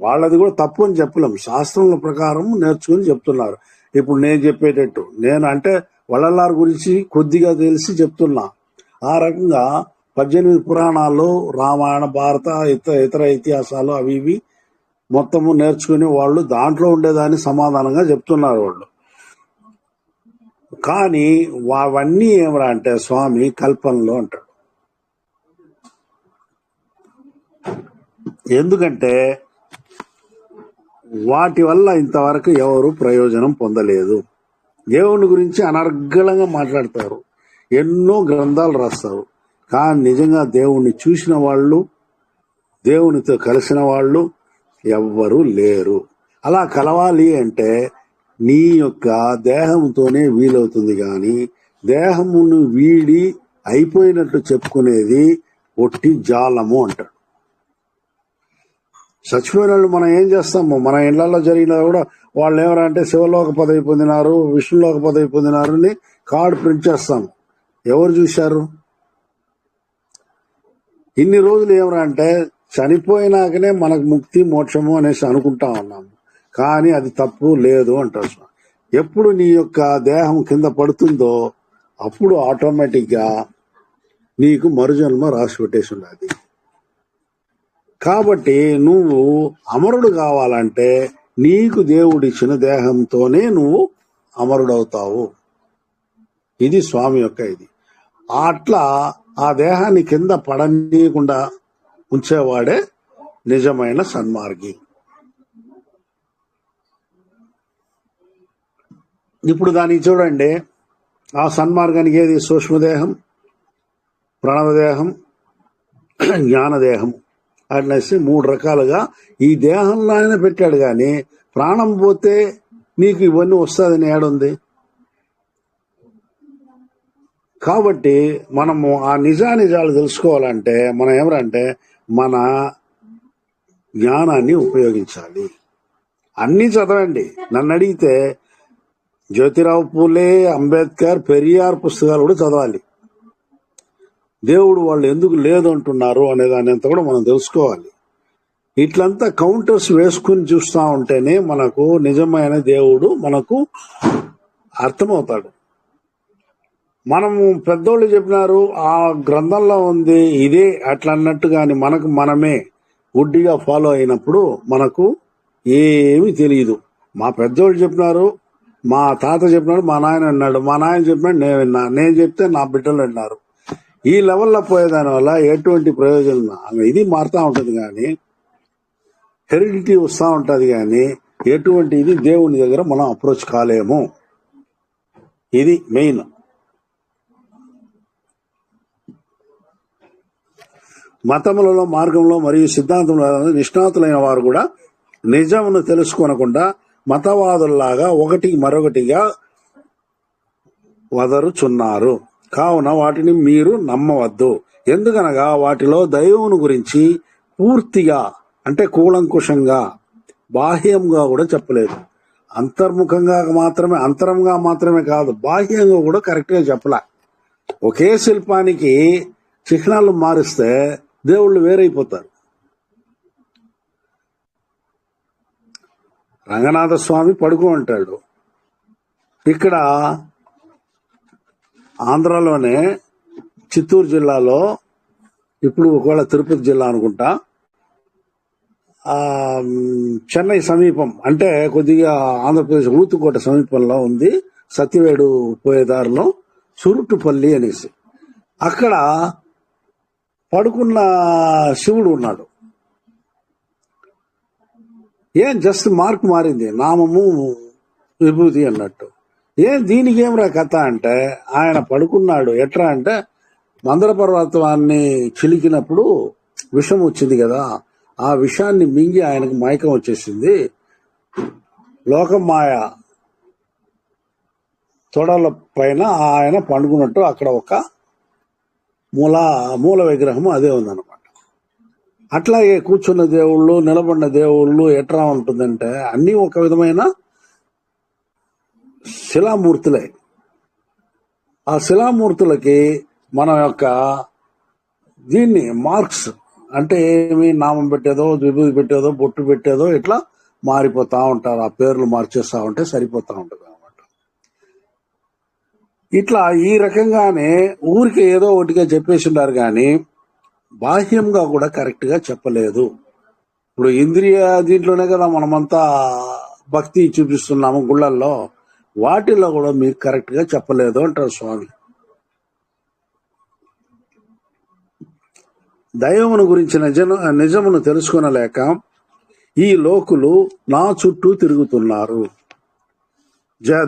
Speaker 1: వాళ్ళది కూడా తప్పు అని చెప్పలేం, శాస్త్రముల ప్రకారం నేర్చుకుని చెప్తున్నారు. ఇప్పుడు నేను చెప్పేటట్టు నేను అంటే వள்ளలార్ గురించి కొద్దిగా తెలిసి చెప్తున్నా. ఆ రకంగా 18 పురాణాలు, రామాయణ, భారత, ఇతర ఇతిహాసాలు అవి ఇవి మొత్తము నేర్చుకుని వాళ్ళు దాంట్లో ఉండేదాన్ని సమాధానంగా చెప్తున్నారు వాళ్ళు. కానీ అవన్నీ ఏమరా అంటే స్వామి కల్పనలో అంటాడు. ఎందుకంటే వాటి వల్ల ఇంతవరకు ఎవరు ప్రయోజనం పొందలేదు. దేవుని గురించి అనర్గళంగా మాట్లాడతారు, ఎన్నో గ్రంథాలు రాస్తారు. కానీ నిజంగా దేవుణ్ణి చూసిన వాళ్ళు, దేవునితో కలిసిన వాళ్ళు ఎవ్వరూ లేరు. అలా కలవాలి అంటే నీ యొక్క దేహంతోనే వీలవుతుంది. కానీ దేహమును వీడి అయిపోయినట్లు చెప్పుకునేది ఒట్టి జాలము అంటాడు. చచ్చిపోయిన వాళ్ళు మనం ఏం చేస్తాము? మన ఇళ్లలో జరిగినా కూడా వాళ్ళు ఏమరంటే శివలోక పదవి పొందినారు, విష్ణులోక పదవి పొందినారు అని కార్డు ప్రింట్ చేస్తాం. ఎవరు చూశారు? ఇన్ని రోజులు ఏమరా అంటే చనిపోయినాకనే మనకు ముక్తి మోక్షము అనేసి అనుకుంటా ఉన్నాము. కానీ అది తప్పు, లేదు అంటారు. ఎప్పుడు నీ యొక్క దేహం కింద పడుతుందో అప్పుడు ఆటోమేటిక్గా నీకు మరుజన్మ రాసి పెట్టేసి ఉన్నది. కాబట్టి నువ్వు అమరుడు కావాలంటే నీకు దేవుడిచ్చిన దేహంతోనే నువ్వు అమరుడవుతావు. ఇది స్వామి యొక్క ఇది. అట్లా ఆ దేహాన్ని కింద పడనీయకుండా ఉంచేవాడే నిజమైన సన్మార్గి. ఇప్పుడు దానికి చూడండి, ఆ సన్మార్గానికి ఏది? సూక్ష్మదేహం, ప్రణవదేహం, జ్ఞానదేహం అనేసి 3 రకాలుగా ఈ దేహంలో ఆయన పెట్టాడు. కానీ ప్రాణం పోతే నీకు ఇవన్నీ వస్తుందని ఏడుంది? కాబట్టి మనము ఆ నిజాలు తెలుసుకోవాలంటే మనం ఏమరంటే మన జ్ఞానాన్ని ఉపయోగించాలి. అన్నీ చదవండి. నన్ను అడిగితే జ్యోతిరావు పూలే, అంబేద్కర్, పెరియార్ పుస్తకాలు కూడా చదవాలి. దేవుడు వాళ్ళు ఎందుకు లేదు అంటున్నారు అనే దాని అంతా కూడా మనం తెలుసుకోవాలి. ఇట్లంతా కౌంటర్స్ వేసుకుని చూస్తూ ఉంటేనే మనకు నిజమైన దేవుడు మనకు అర్థమవుతాడు. మనము పెద్దోళ్ళు చెప్పినారు, ఆ గ్రంథంలో ఉంది ఇదే అట్లా అన్నట్టు కానీ మనమే గుడ్డిగా ఫాలో అయినప్పుడు మనకు ఏమీ తెలియదు. మా పెద్దోళ్ళు చెప్పినారు, మా తాత చెప్పినాడు, మా నాయన అన్నాడు, మా నాయన చెప్పినాడు, నేను విన్నా, నేను చెప్తే నా బిడ్డలు విన్నారు. ఈ లెవెల్లో పోయేదాని వల్ల ఎటువంటి ప్రయోజనం? ఇది మారుతూ ఉంటుంది కానీ హెరిడిటీ వస్తూ ఉంటుంది కానీ ఎటువంటి ఇది దేవుని దగ్గర మనం అప్రోచ్ కాలేము. ఇది మెయిన్. మతములలో, మార్గంలో మరియు సిద్ధాంతంలో నిష్ణాతులైన వారు కూడా నిజమును తెలుసుకొనకుండా మతవాదుల్లాగా ఒకటికి మరొకటిగా వదరుచున్నారు. కావున వాటిని మీరు నమ్మవద్దు. ఎందుకనగా వాటిలో దైవమును గురించి పూర్తిగా, అంటే కూలంకుషంగా, బాహ్యంగా కూడా చెప్పలేదు. అంతరంగా మాత్రమే కాదు, బాహ్యంగా కూడా కరెక్ట్గా చెప్పలే. ఒకే శిల్పానికి చిహ్నాలు మారిస్తే దేవుళ్ళు వేరైపోతారు. రంగనాథ స్వామి పడుకో అంటాడు. ఇక్కడ ఆంధ్రాలోనే చిత్తూరు జిల్లాలో, ఇప్పుడు ఒకవేళ తిరుపతి జిల్లా అనుకుంటా, చెన్నై సమీపం అంటే కొద్దిగా ఆంధ్రప్రదేశ్ ఊతుకోట సమీపంలో ఉంది, సత్యవేడు పోయేదారిలో సురుట్టుపల్లి అనేసి. అక్కడ పడుకున్న శివుడు ఉన్నాడు. ఏం జస్ట్ మార్క్ మారింది, నామము విభూతి అన్నట్టు. దీనికి ఏమిరా కథ అంటే, ఆయన పడుకున్నాడు ఎట్లా అంటే, మందర పర్వతాన్ని చిలికినప్పుడు విషం వచ్చింది కదా, ఆ విషాన్ని మింగి ఆయనకు మైకం వచ్చేసింది. లోకం మాయ తొడల పైన ఆయన పండుకున్నట్టు అక్కడ ఒక మూల విగ్రహం అదే ఉందన్నమాట. అట్లాగే కూర్చున్న దేవుళ్ళు, నిలబడిన దేవుళ్ళు ఎట్లా ఉంటుందంటే అన్ని ఒక విధమైన శిలామూర్తులే. ఆ శిలామూర్తులకి మన యొక్క దీన్ని మార్క్స్ అంటే ఏమి, నామం పెట్టేదో, విభూతి పెట్టేదో, బొట్టు పెట్టేదో ఇట్లా మారిపోతా ఉంటారు. ఆ పేర్లు మార్చేస్తా ఉంటే సరిపోతా ఉంటుంది అనమాట. ఇట్లా ఈ రకంగానే ఊరికి ఏదో ఒకటిగా చెప్పేసి ఉన్నారు, కానీ బాహ్యంగా కూడా కరెక్ట్ గా చెప్పలేదు. ఇప్పుడు ఇంద్రియ దీంట్లోనే కదా మనమంతా భక్తి చూపిస్తున్నాము గుళ్ళల్లో, వాటిల్లో కూడా మీరు కరెక్ట్ గా చెప్పలేదు అంటారు స్వామి. దైవమును గురించిన నిజమును తెలుసుకొనలేక ఈ లోకులు నా చుట్టూ తిరుగుతున్నారు.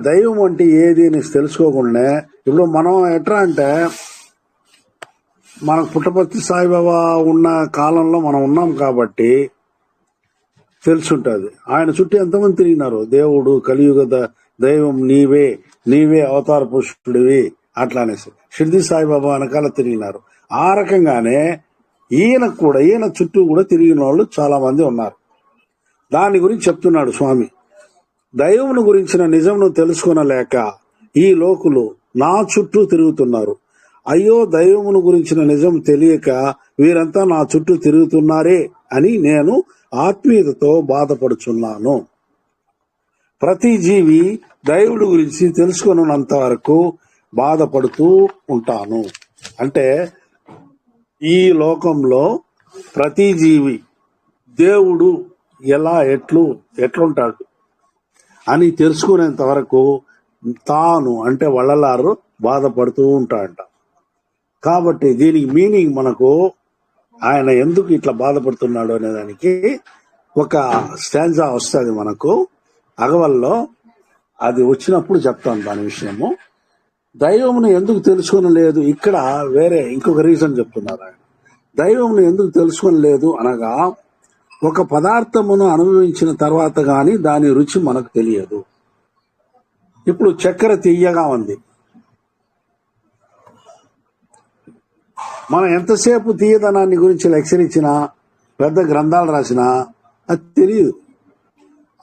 Speaker 1: దైవం అంటే ఏది అని తెలుసుకోకుండా, ఇప్పుడు మనం ఎట్లా అంటే, మనకు పుట్టపర్తి సాయిబాబా ఉన్న కాలంలో మనం ఉన్నాం కాబట్టి తెలుసుంటది. ఆయన చుట్టూ ఎంతమంది తిరిగినారు. దేవుడు, కలియుగ దైవం నీవే అవతార పురుషుడివి అట్లా అనేసి షిర్ది సాయిబాబా వెనకాల తిరిగినారు. ఆ రకంగానే ఈయన చుట్టూ కూడా తిరిగిన వాళ్ళు చాలా మంది ఉన్నారు. దాని గురించి చెప్తున్నాడు స్వామి. దైవమును గురించిన నిజమును తెలుసుకొనలేక ఈ లోకులు నా చుట్టూ తిరుగుతున్నారు. అయ్యో, దైవమును గురించిన నిజం తెలియక వీరంతా నా చుట్టూ తిరుగుతున్నారే అని నేను ఆత్మీయతతో బాధపడుచున్నాను. ప్రతి జీవి దైవుడి గురించి తెలుసుకున్నంత వరకు బాధపడుతూ ఉంటాను. అంటే ఈ లోకంలో ప్రతి జీవి దేవుడు ఎట్లుంటాడు అని తెలుసుకునేంత వరకు తాను అంటే వள்ளలారు బాధపడుతూ ఉంటాడంట. కాబట్టి దీనికి మీనింగ్ మనకు ఆయన ఎందుకు ఇట్లా బాధపడుతున్నాడు అనే దానికి ఒక స్టాంజా వస్తుంది మనకు అగవల్లో. అది వచ్చినప్పుడు చెప్తాను దాని విషయము. దైవమును ఎందుకు తెలుసుకొనలేదు, ఇక్కడ వేరే ఇంకొక రీజన్ చెప్తున్నారు ఆయన. దైవమును ఎందుకు తెలుసుకొనలేదు అనగా, ఒక పదార్థమును అనుభవించిన తర్వాత గాని దాని రుచి మనకు తెలియదు. ఇప్పుడు చక్కెర తీయగా ఉంది, మనం ఎంతసేపు తీయదనాన్ని గురించి లెక్చర్ ఇచ్చినా, పెద్ద గ్రంథాలు రాసినా అది తెలియదు.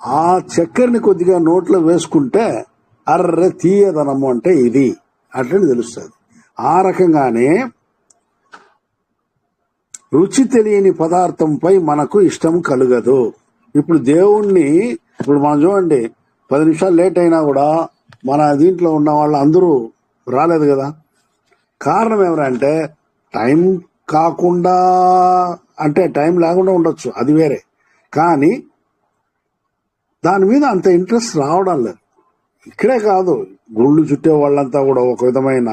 Speaker 1: ఆ చక్కెరని కొద్దిగా నోట్లో వేసుకుంటే అర్రె తీయదనము అంటే ఇది అట్లని తెలుస్తుంది. ఆ రకంగానే రుచి తెలియని పదార్థంపై మనకు ఇష్టం కలగదు. ఇప్పుడు దేవుణ్ణి ఇప్పుడు మనం చూడండి, 10 నిమిషాలు లేట్ అయినా కూడా మన దీంట్లో ఉన్న వాళ్ళు అందరూ రాలేదు కదా. కారణం ఎవరంటే టైం కాకుండా, అంటే టైం లేకుండా ఉండొచ్చు, అది వేరే. కానీ దాని మీద అంత ఇంట్రెస్ట్ రావడం లేదు. ఇక్కడే కాదు, గుళ్ళు చుట్టే వాళ్ళంతా కూడా ఒక విధమైన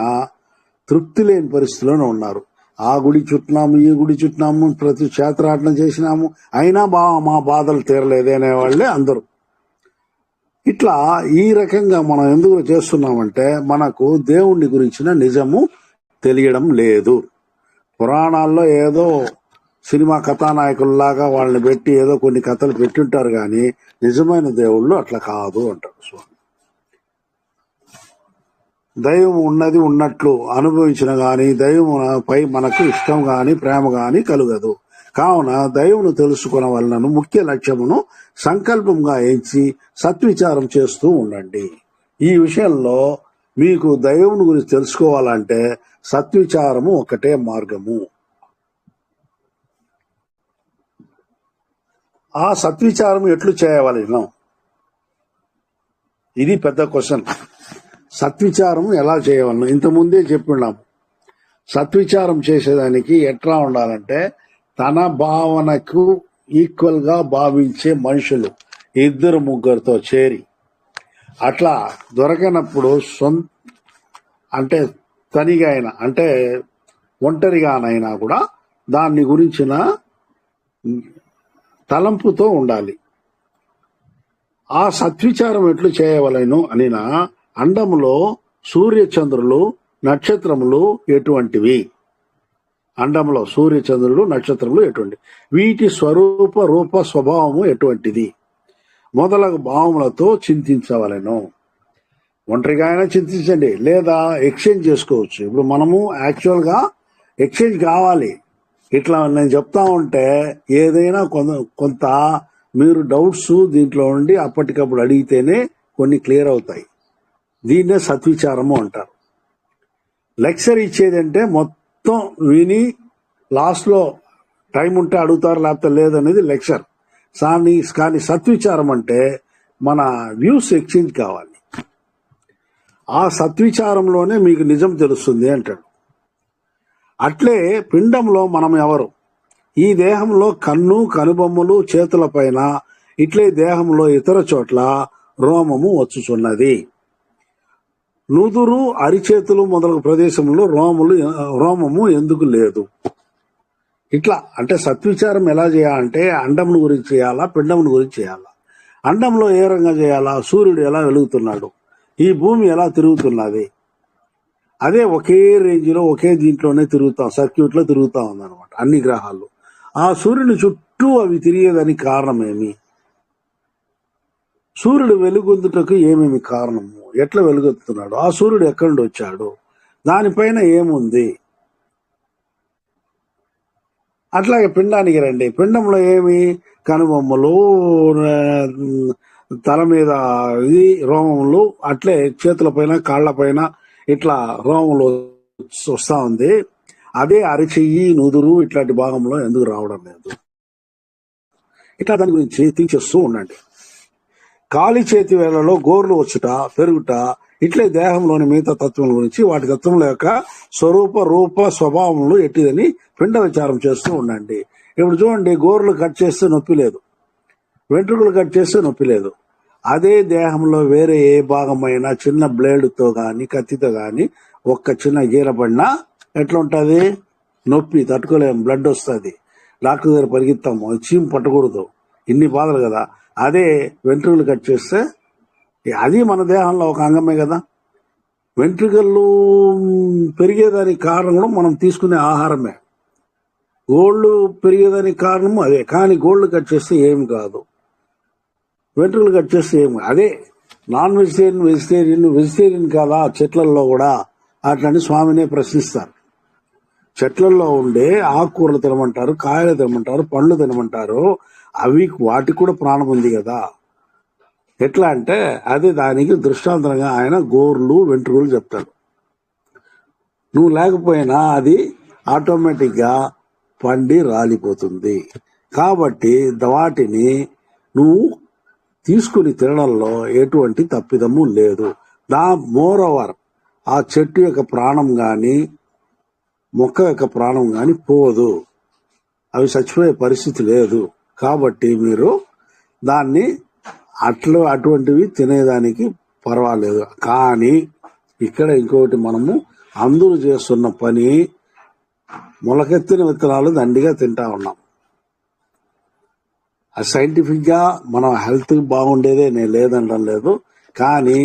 Speaker 1: తృప్తి లేని పరిస్థితిలోనే ఉన్నారు. ఆ గుడి చుట్టినాము, ఈ గుడి చుట్టినాము, ప్రతి క్షేత్రాటన చేసినాము, అయినా మా బాధలు తీరలేదే అనేవాళ్లే అందరూ. ఇట్లా ఈ రకంగా మనం ఎందుకు చేస్తున్నామంటే, మనకు దేవుణ్ణి గురించిన నిజము తెలియడం లేదు. పురాణాల్లో ఏదో సినిమా కథానాయకుల్లాగా వాళ్ళని పెట్టి ఏదో కొన్ని కథలు పెట్టింటారు, కానీ నిజమైన దేవుళ్ళు అట్లా కాదు అంటారు స్వామి. దైవం ఉన్నది ఉన్నట్లు అనుభవించిన గాని దైవంపై మనకు ఇష్టం గాని ప్రేమ గాని కలుగదు. కావున దైవమును తెలుసుకున్న వలన ముఖ్య లక్ష్యమును సంకల్పంగా ఎంచి సత్విచారం చేస్తూ ఉండండి. ఈ విషయంలో మీకు దైవమును గురించి తెలుసుకోవాలంటే సత్విచారము ఒకటే మార్గము. ఆ సత్విచారం ఎట్లు చేయవలెను, ఇది పెద్ద క్వశ్చన్. సత్విచారం ఎలా చేయవలను ఇంతకుముందే చెప్పున్నాము. సత్విచారం చేసేదానికి ఎట్లా ఉండాలంటే తన భావనకు ఈక్వల్ గా భావించే మనుషులు 2-3 చేరి, అట్లా దొరకనప్పుడు అంటే తనిగా అయినా అంటే ఒంటరిగానైనా కూడా దాన్ని గురించిన తలంపుతో ఉండాలి. ఆ సత్విచారం ఎట్లు చేయవలెను అనినా అండములో సూర్యచంద్రులు నక్షత్రములు ఎటువంటివి? అండంలో సూర్యచంద్రుడు నక్షత్రములు ఎటువంటి, వీటి స్వరూప రూప స్వభావము ఎటువంటిది మొదలగు భావములతో చింతించవలెను. ఒంటరిగా అయినా చింతించండి, లేదా ఎక్స్చేంజ్ చేసుకోవచ్చు. ఇప్పుడు మనము యాక్చువల్ గా ఎక్స్చేంజ్ కావాలి. ఇట్లా నేను చెప్తా ఉంటే ఏదైనా కొంత మీరు డౌట్స్ దీంట్లో ఉండి అప్పటికప్పుడు అడిగితేనే కొన్ని క్లియర్ అవుతాయి. దీన్నే సత్విచారము అంటారు. లెక్చర్ ఇచ్చేదంటే మొత్తం విని లాస్ట్ లో టైం ఉంటే అడుగుతారు, లేకపోతే లేదనేది లెక్చర్. కానీ సత్విచారం అంటే మన వ్యూస్ ఎక్స్చేంజ్ కావాలి. ఆ సత్విచారంలోనే మీకు నిజం తెలుస్తుంది అంటాడు. అట్లే పిండంలో మనం ఎవరు? ఈ దేహంలో కన్ను కనుబొమ్మలు చేతుల పైన, ఇట్లే దేహంలో ఇతర చోట్ల రోమము వచ్చుచున్నది. నుదురు అరిచేతులు మొదలగు ప్రదేశంలో రోమము ఎందుకు లేదు? ఇట్లా అంటే సత్విచారం ఎలా చేయాలంటే అండమును గురించి చేయాలా, పిండమును గురించి చేయాలా? అండంలో ఏ రంగా చేయాలా? సూర్యుడు ఎలా వెలుగుతున్నాడు, ఈ భూమి ఎలా తిరుగుతున్నది, అదే ఒకే రేంజ్ లో ఒకే దీంట్లోనే తిరుగుతాం, సర్క్యూట్ లో తిరుగుతా ఉందన్నమాట అన్ని గ్రహాలు. ఆ సూర్యుని చుట్టూ అవి తిరిగేదానికి కారణమేమి? సూర్యుడు వెలుగొందుటకు ఏమేమి కారణము? ఎట్లా వెలుగొత్తున్నాడు? ఆ సూర్యుడు ఎక్కడి నుండి వచ్చాడు? దానిపైన ఏముంది? అట్లాగే పిండానికి రండి. పిండంలో ఏమి? కనుబొమ్మలు, తల మీద ఇది రోమములు, అట్లే చేతుల పైన కాళ్ల పైన ఇట్లా రోమములు వస్తా ఉంది. అదే అరిచెయ్యి నుదురు ఇట్లాంటి భాగంలో ఎందుకు రావడం లేదు? ఇట్లా దాని గురించి థింక్ చేస్తూ ఉండండి. కాలి చేతి వేళ్లలో గోర్లు వచ్చుట పెరుగుట, ఇట్లే దేహంలోని మిగతా తత్వం గురించి వాటి తత్వముల యొక్క స్వరూప రూప స్వభావములు ఎట్టిదని పిండ విచారం చేస్తూ ఉండండి. ఇప్పుడు చూడండి, గోర్లు కట్ చేస్తే నొప్పి లేదు, వెంట్రుకలు కట్ చేస్తే నొప్పి లేదు. అదే దేహంలో వేరే ఏ భాగమైనా చిన్న బ్లేడ్తో గాని కత్తితో గాని ఒక్క చిన్న గీర పడినా ఎట్లా ఉంటుంది? నొప్పి తట్టుకోలేము, బ్లడ్ వస్తుంది, డాక్టర్ దగ్గర పరిగెత్తాము, చీము పట్టకూడదు, ఇన్ని బాధలు కదా. అదే వెంట్రుకలు కట్ చేస్తే అది మన దేహంలో ఒక అంగమే కదా. వెంట్రుకలు పెరిగేదానికి కారణం కూడా మనం తీసుకునే ఆహారమే. గోళ్ళు పెరిగేదానికి కారణము అదే. కానీ గోళ్ళు కట్ చేస్తే ఏమి కాదు, వెంట్రుకలు కట్ చేస్తే ఏమి. అదే నాన్ వెజిటేరియన్ కాదా చెట్లల్లో కూడా? అట్లని స్వామినే ప్రశ్నిస్తారు. చెట్లల్లో ఉండే ఆకుకూరలు తినమంటారు, కాయలు తినమంటారు, పండ్లు తినమంటారు. అవి వాటికి కూడా ప్రాణం ఉంది కదా. ఎట్లా అంటే అదే దానికి దృష్టాంతంగా ఆయన గోర్లు వెంట్రుకలు చెప్తాడు. నువ్వు లేకపోయినా అది ఆటోమేటిక్ గా పండి రాలిపోతుంది. కాబట్టి వాటిని నువ్వు తీసుకుని తినడంలో ఎటువంటి తప్పిదము లేదు. మోర్ ఓవర్ ఆ చెట్టు యొక్క ప్రాణం గాని మొక్క యొక్క ప్రాణం గాని పోదు, అవి చచ్చిపోయే పరిస్థితి లేదు. కాబట్టి మీరు దాన్ని అటువంటివి తినేదానికి పర్వాలేదు. కానీ ఇక్కడ ఇంకొకటి, మనము అందరూ చేస్తున్న పని మొలకెత్తిన విత్తనాలు దండిగా తింటా ఉన్నాం. అది సైంటిఫిక్ గా మనం హెల్త్ బాగుండేదే, నేను లేదంటం లేదు. కానీ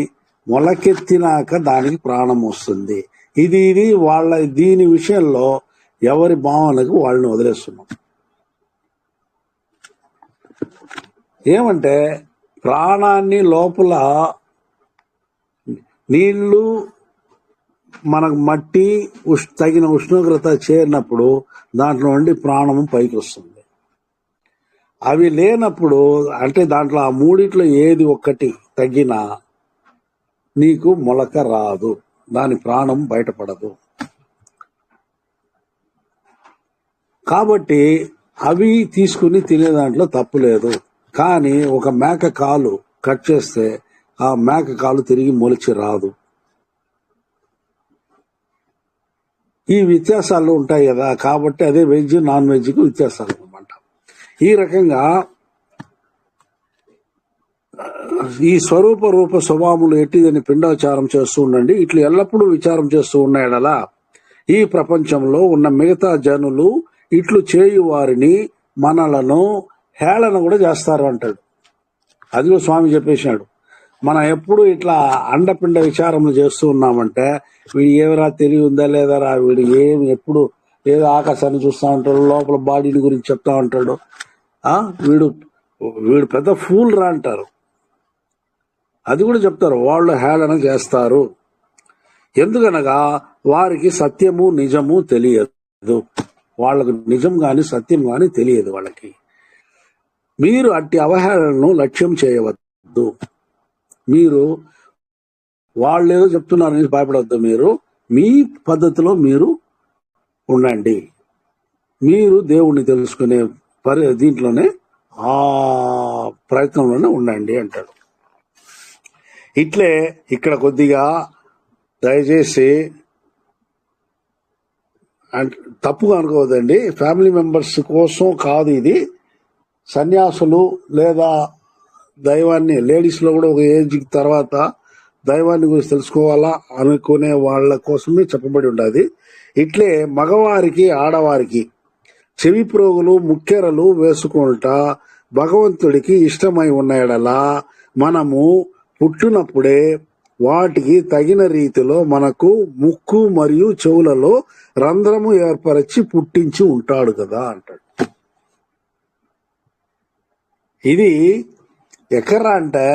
Speaker 1: మొలకెత్తినాక దానికి ప్రాణం వస్తుంది. ఇది దీని విషయంలో ఎవరి భావనకు వాళ్ళని వదిలేస్తున్నాం. ఏమంటే ప్రాణాన్ని లోపల నీళ్లు మనకు మట్టి తగిన ఉష్ణోగ్రత చేరినప్పుడు దాంట్లో నుండి ప్రాణము పైకి వస్తుంది. అవి లేనప్పుడు అంటే దాంట్లో ఆ మూడిట్లో ఏది ఒక్కటి తగ్గినా నీకు మొలక రాదు, దాని ప్రాణం బయటపడదు. కాబట్టి అవి తీసుకుని తినే దాంట్లో తప్పు లేదు. కానీ ఒక మేక కాలు కట్ చేస్తే ఆ మేక కాలు తిరిగి మొలిచి రాదు. ఈ వ్యత్యాసాలు ఉంటాయి కదా, కాబట్టి అదే వెజ్ నాన్ వెజ్కి వ్యత్యాసాలు అనమాట. ఈ రకంగా ఈ స్వరూప రూప స్వభావములు ఎట్టిదని పిండాచారం చేస్తూ ఉండండి. ఇట్లా ఎల్లప్పుడూ విచారం చేస్తూ ఉన్నాయడలా ఈ ప్రపంచంలో ఉన్న మిగతా జనులు ఇట్లు చేయు వారిని మనలను హేళన కూడా చేస్తారు అంటాడు. అదిగో స్వామి చెప్పేసినాడు. మనం ఎప్పుడు ఇట్లా అండపిండ విచారములు చేస్తూ ఉన్నామంటే వీడు ఏమిరా తెలివి ఉందా లేదారా, వీడు ఏమి ఎప్పుడు ఏదో ఆకాశాన్ని చూస్తూ ఉంటాడు, లోపల బాడీని గురించి చెప్తా ఉంటాడు, వీడు వీడు పెద్ద ఫూల్ రా అంటారు. అది కూడా చెప్తారు, వాళ్ళు హేళన చేస్తారు. ఎందుకనగా వారికి సత్యము నిజము తెలియదు. వాళ్ళకు నిజం గాని సత్యం గాని తెలియదు వాళ్ళకి. మీరు అట్టి అవహేళనను లక్ష్యం చేయవద్దు. మీరు వాళ్ళేదో చెప్తున్నారని భయపడవద్దు. మీరు మీ పద్ధతిలో మీరు ఉండండి. మీరు దేవుణ్ణి తెలుసుకునే దీంట్లోనే ఆ ప్రయత్నంలోనే ఉండండి అంటాడు. ఇట్లే ఇక్కడ కొద్దిగా దయచేసి తప్పుగా అనుకోవద్దండి. ఫ్యామిలీ మెంబర్స్ కోసం కాదు ఇది. సన్యాసులు లేదా దైవాన్ని, లేడీస్ లో కూడా ఒక ఏజ్ తర్వాత దైవాన్ని గురించి తెలుసుకోవాలా అనుకునే వాళ్ళ కోసమే చెప్పబడి ఉండదు. ఇట్లే మగవారికి ఆడవారికి చెవి ప్రోగులు ముక్కెరలు వేసుకుంటా భగవంతుడికి ఇష్టమై ఉన్నాయడలా మనము పుట్టినప్పుడే వాటికి తగిన రీతిలో మనకు ముక్కు మరియు చెవులలో రంధ్రము ఏర్పరిచి పుట్టించి ఉంటాడు కదా అంటాడు. ఇది ఎక్కడా అంటే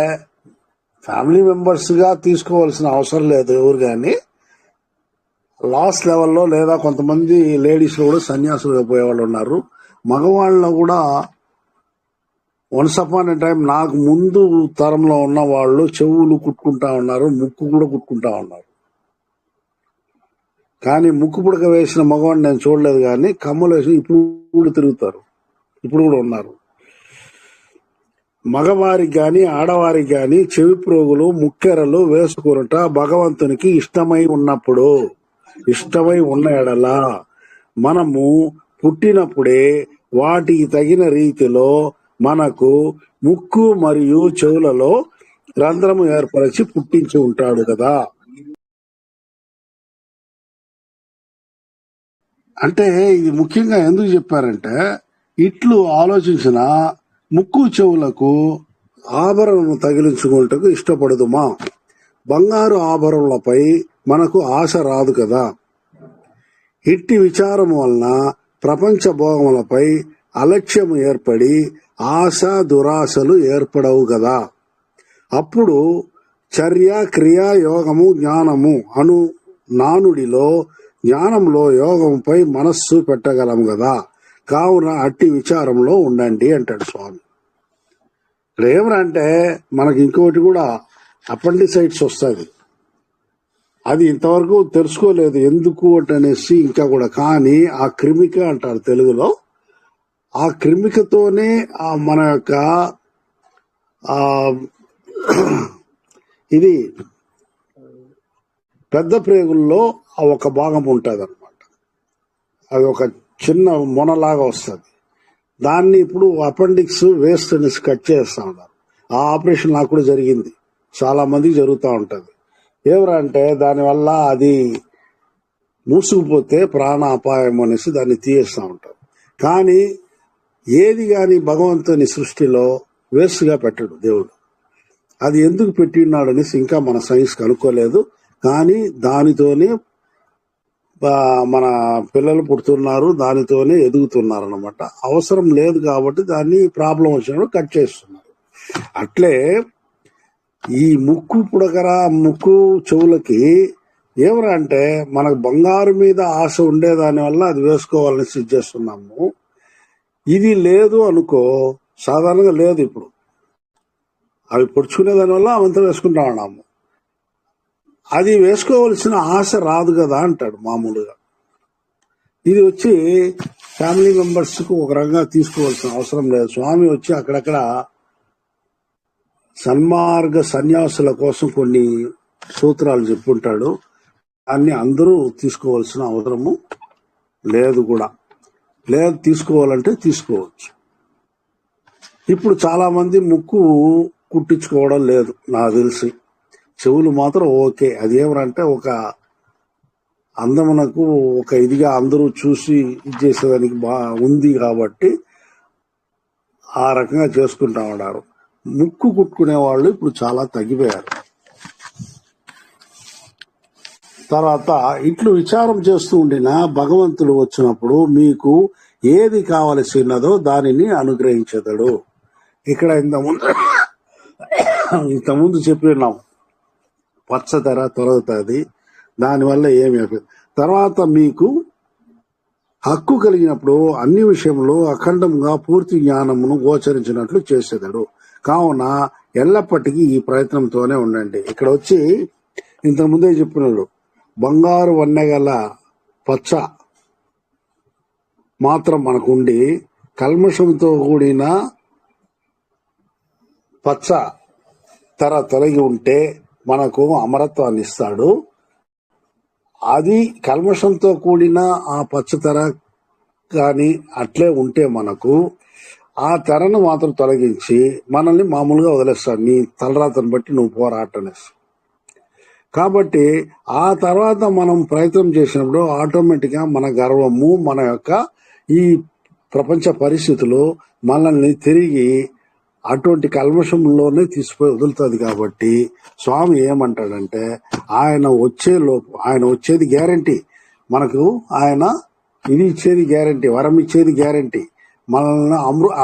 Speaker 1: ఫ్యామిలీ మెంబర్స్ గా తీసుకోవాల్సిన అవసరం లేదు ఎవరు కానీ. లాస్ట్ లెవెల్లో లేదా కొంతమంది లేడీస్ లో కూడా సన్యాసులుగా పోయేవాళ్ళు ఉన్నారు. మగవాళ్ళలో కూడా వన్స్ అపాన్ ఎ టైం నాకు ముందు తరంలో ఉన్న వాళ్ళు చెవులు కుట్టుకుంటా ఉన్నారు, ముక్కు కూడా కుట్టుకుంటా ఉన్నారు. కానీ ముక్కు పుడక వేసిన మగవాడిని నేను చూడలేదు, కానీ కమ్మలు వేసి ఇప్పుడు కూడా తిరుగుతారు, ఇప్పుడు కూడా ఉన్నారు. మగవారికి గాని ఆడవారికి గాని చెవి ప్రోగులు ముక్కెరలు వేసుకునుట భగవంతునికి ఇష్టమై ఉన్నప్పుడు, ఇష్టమై ఉన్న ఎడలా మనము పుట్టినప్పుడే వాటికి తగిన రీతిలో మనకు ముక్కు మరియు చెవులలో రంధ్రము ఏర్పరిచి పుట్టించి ఉంటాడు కదా. అంటే ఇది ముఖ్యంగా ఎందుకు చెప్పారంటే, ఇట్లు ఆలోచించిన ముక్కు చెవులకు ఆభరణము తగిలించుకుంటకు ఇష్టపడదుమా? బంగారు ఆభరణలపై మనకు ఆశ రాదు కదా. ఇట్టి విచారము వలన ప్రపంచ భోగములపై అలక్ష్యము ఏర్పడి ఆశ దురాశలు ఏర్పడవు కదా. అప్పుడు చర్య క్రియా యోగము జ్ఞానము అను నానుడిలో జ్ఞానంలో యోగంపై మనస్సు పెట్టగలము కదా. కావున అట్టి విచారంలో ఉండండి అంటాడు స్వామి. ఇక్కడ ఏమనంటే మనకి ఇంకోటి కూడా అపెండిసైట్స్ వస్తుంది. అది ఇంతవరకు తెలుసుకోలేదు ఎందుకు అనేసి ఇంకా కూడా. కానీ ఆ క్రిమిక అంటారు తెలుగులో. ఆ క్రిమికతోనే మన యొక్క ఇది పెద్ద ప్రేగుల్లో ఒక భాగం ఉంటుంది అనమాట. అది ఒక చిన్న మొనలాగా వస్తుంది. దాన్ని ఇప్పుడు అపెండిక్స్ వేస్ట్ అనేసి కట్ చేస్తా ఉన్నారు. ఆ ఆపరేషన్ నాకు కూడా జరిగింది, చాలా మందికి జరుగుతూ ఉంటుంది. ఎవరంటే దానివల్ల అది మూసుకుపోతే ప్రాణ అపాయం అనేసి దాన్ని తీయేస్తూ ఉంటారు. కానీ ఏది గాని భగవంతుని సృష్టిలో వేస్ట్ గా పెట్టడు దేవుడు. అది ఎందుకు పెట్టినాడు అనేసి ఇంకా మన సైన్స్ కనుక్కోలేదు. కానీ దానితోనే మన పిల్లలు పుడుతున్నారు, దానితోనే ఎదుగుతున్నారు అనమాట. అవసరం లేదు కాబట్టి దాన్ని ప్రాబ్లం వచ్చినప్పుడు కట్ చేస్తున్నారు. అట్లే ఈ ముక్కు పుడకర ముక్కు చెవులకి ఏమరా అంటే మనకు బంగారు మీద ఆశ ఉండేదాని వల్ల అది వేసుకోవాలని చేస్తున్నాము. ఇది లేదు అనుకో, సాధారణంగా లేదు. ఇప్పుడు అవి పొడుచుకునే దాని వల్ల అవంతా వేసుకుంటా ఉన్నాము. అది వేసుకోవలసిన ఆశ రాదు కదా అంటాడు మామూలుగా. ఇది వచ్చి ఫ్యామిలీ మెంబర్స్ కు ఒక రకంగా తీసుకోవాల్సిన అవసరం లేదు. స్వామి వచ్చి అక్కడక్కడ సన్మార్గ సన్యాసుల కోసం కొన్ని సూత్రాలు చెప్పుంటాడు. దాన్ని అందరూ తీసుకోవాల్సిన అవసరము లేదు కూడా. లేదు, తీసుకోవాలంటే తీసుకోవచ్చు. ఇప్పుడు చాలా మంది ముక్కు కుట్టించుకోవడం లేదు నాకు తెలిసి. చెవులు మాత్రం ఓకే. అదేమనంటే ఒక అందమునకు ఒక ఇదిగా అందరూ చూసి ఇది చేసేదానికి ఉంది కాబట్టి ఆ రకంగా చేసుకుంటా ఉన్నారు. ముక్కు కుట్టుకునే వాళ్ళు ఇప్పుడు చాలా తగ్గిపోయారు. తర్వాత ఇట్లు విచారం చేస్తూ ఉండిన భగవంతుడు వచ్చినప్పుడు మీకు ఏది కావలసినదో దానిని అనుగ్రహించదడు. ఇక్కడ ఇంతకుముందు చెప్పినాం, పచ్చతెర తొలగుతుంది, దానివల్ల ఏమి. తర్వాత మీకు హక్కు కలిగినప్పుడు అన్ని విషయంలో అఖండంగా పూర్తి జ్ఞానమును గోచరించినట్లు చేసేదడు. కావున ఎల్లప్పటికీ ఈ ప్రయత్నంతోనే ఉండండి. ఇక్కడ వచ్చి ఇంతకుముందే చెప్పినాడు, బంగారు వన్నెగల పచ్చ మాత్రం మనకుండి కల్మషంతో కూడిన పచ్చ తెర తొలగి ఉంటే మనకు అమరత్వాన్ని ఇస్తాడు. అది కల్మషంతో కూడిన ఆ పచ్చతెర కానీ అట్లే ఉంటే మనకు ఆ తెరను మాత్రం తొలగించి మనల్ని మామూలుగా వదిలేస్తాడు. నీ తలరాతను బట్టి నువ్వు పోరాటనేసి. కాబట్టి ఆ తర్వాత మనం ప్రయత్నం చేసినప్పుడు ఆటోమేటిక్గా మన గర్వము, మన యొక్క ఈ ప్రపంచ పరిస్థితులు మనల్ని తిరిగి అటువంటి కల్మషంలోనే తీసిపోయి వదులుతుంది. కాబట్టి స్వామి ఏమంటాడంటే, ఆయన వచ్చేది గ్యారంటీ మనకు. ఆయన ఇది ఇచ్చేది గ్యారంటీ, వరం ఇచ్చేది గ్యారంటీ, మనల్ని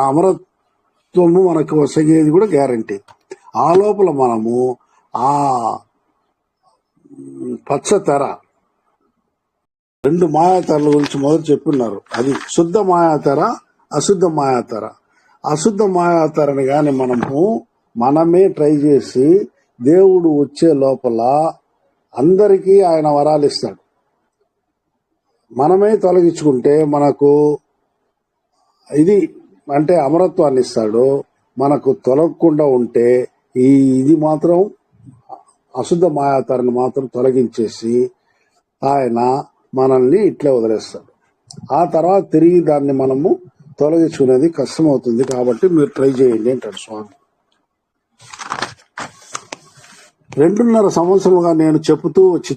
Speaker 1: అమరత్వము మనకు వసగేది కూడా గ్యారంటీ. ఆ లోపల మనము ఆ పచ్చ తెర, 2 మాయాతెరల గురించి మొదలు చెప్పున్నారు. అది శుద్ధ మాయాతెర, అశుద్ధ మాయాతెర. అశుద్ధ మాయాతెరని కానీ మనమే ట్రై చేసి దేవుడు వచ్చే లోపల అందరికీ ఆయన వరాలు ఇస్తాడు. మనమే తొలగించుకుంటే మనకు ఇది అంటే అమరత్వాన్ని ఇస్తాడు. మనకు తొలగకుండా ఉంటే ఇది మాత్రం అశుద్ధ మాయాతెరను మాత్రం తొలగించేసి ఆయన మనల్ని ఇట్లే వదిలేస్తాడు. ఆ తర్వాత తిరిగి దాన్ని మనము తొలగించుకునేది కష్టమవుతుంది. కాబట్టి మీరు ట్రై చేయండి అంటాడు స్వామి. 2.5 సంవత్సరాలుగా నేను చెబుతూ వచ్చి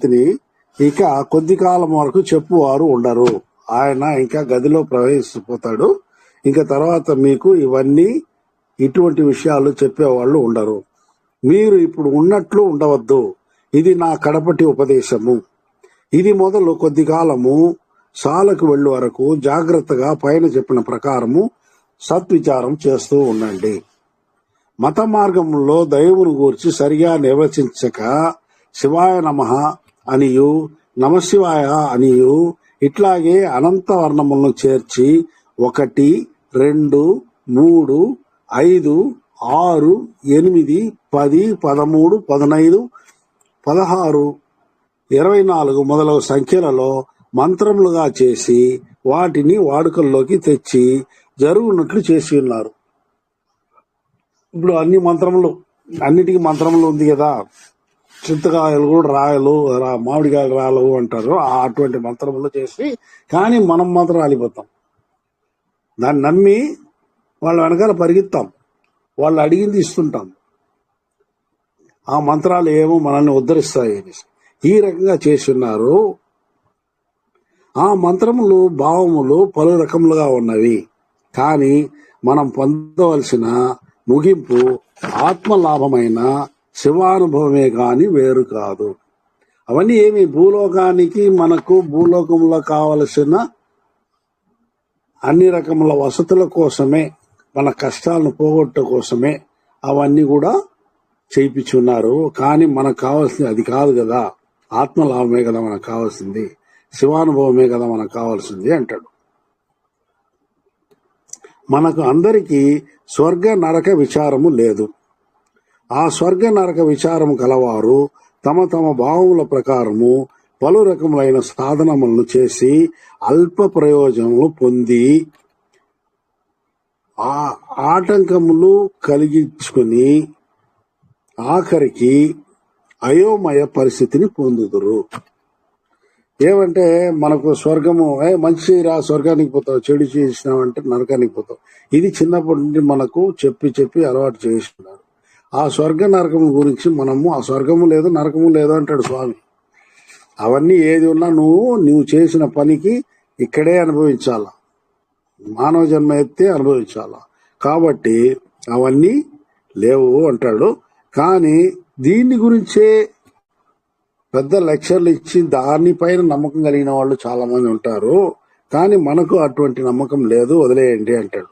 Speaker 1: ఇక కొద్ది కాలం వరకు చెప్పువారు ఉండరు. ఆయన ఇంకా గదిలో ప్రవేశిపోతాడు. ఇంకా తర్వాత మీకు ఇటువంటి విషయాలు చెప్పేవాళ్ళు ఉండరు. మీరు ఇప్పుడు ఉన్నట్లు ఉండవద్దు. ఇది నా కడపటి ఉపదేశము. ఇది మొదలు కొద్ది కాలము సాలకు వెళ్ళు వరకు జాగ్రత్తగా పైన చెప్పిన ప్రకారము సత్విచారం చేస్తూ ఉండండి. మత మార్గంలో దైవుని గూర్చి సరిగా నిర్వచించక శివాయ నమః అనియు నమశివాయ అనియు ఇట్లాగే అనంత వర్ణములను చేర్చి 1, 2, 3, 5, 6, 8, 10, 13, 15, 16, 24 మొదలగు సంఖ్యలలో మంత్రములుగా చేసి వాటిని వాడుకల్లోకి తెచ్చి జరుగునట్లు చేసి ఉన్నారు. ఇప్పుడు అన్నిటికీ మంత్రములు ఉంది కదా. చింతకాయలు కూడా రాయలు, మామిడికాయలు రాయలు అంటారు. అటువంటి మంత్రములు చేసి కానీ మనం మాత్రం రాలిపోతాం. దాన్ని నమ్మి వాళ్ళ వెనకాల పరిగెత్తాం, వాళ్ళు అడిగింది ఇస్తుంటాం. ఆ మంత్రాలు ఏమో మనల్ని ఉద్ధరిస్తాయి. ఈ రకంగా చేసి ఉన్నారు. ఆ మంత్రములు భావములు పలు రకములుగా ఉన్నవి. కానీ మనం పొందవలసిన ముగింపు ఆత్మలాభమైన శివానుభవమే కాని వేరు కాదు. అవన్నీ ఏమి భూలోకానికి మనకు భూలోకంలో కావలసిన అన్ని రకముల వసతుల కోసమే, మన కష్టాలను పోగొట్ట కోసమే అవన్నీ కూడా చేయించున్నారు. కానీ మనకు కావాల్సింది అది కాదు కదా. ఆత్మలాభమే కదా మనకు కావాల్సింది, శివానుభవమే కదా మనకు కావాల్సింది అంటాడు. మనకు అందరికీ స్వర్గ నరక విచారము లేదు. ఆ స్వర్గ నరక విచారము కలవారు తమ తమ భావముల ప్రకారము పలు రకములైన సాధనములను చేసి అల్ప ప్రయోజనములు పొంది ఆ ఆటంకములు కలిగించుకుని ఆఖరికి అయోమయ పరిస్థితిని పొందుదురు. ఏమంటే మనకు స్వర్గము మంచి రా స్వర్గానికి పోతావు, చెడు చేసినావంటే నరకానికి పోతావు. ఇది చిన్నప్పటి నుండి మనకు చెప్పి చెప్పి అలవాటు చేస్తున్నారు. ఆ స్వర్గ నరకము గురించి మనము ఆ స్వర్గము లేదు నరకము లేదు అంటాడు స్వామి. అవన్నీ ఏది ఉన్నా నువ్వు చేసిన పనికి ఇక్కడే అనుభవించాలా, మానవ జన్మ ఎత్తే అనుభవించాలా. కాబట్టి అవన్నీ లేవు అంటాడు. కానీ దీని గురించే పెద్ద లెక్చర్లు ఇచ్చి దానిపైన నమ్మకం కలిగిన వాళ్ళు చాలా మంది ఉంటారు. కానీ మనకు అటువంటి నమ్మకం లేదు, వదిలేయండి అంటాడు.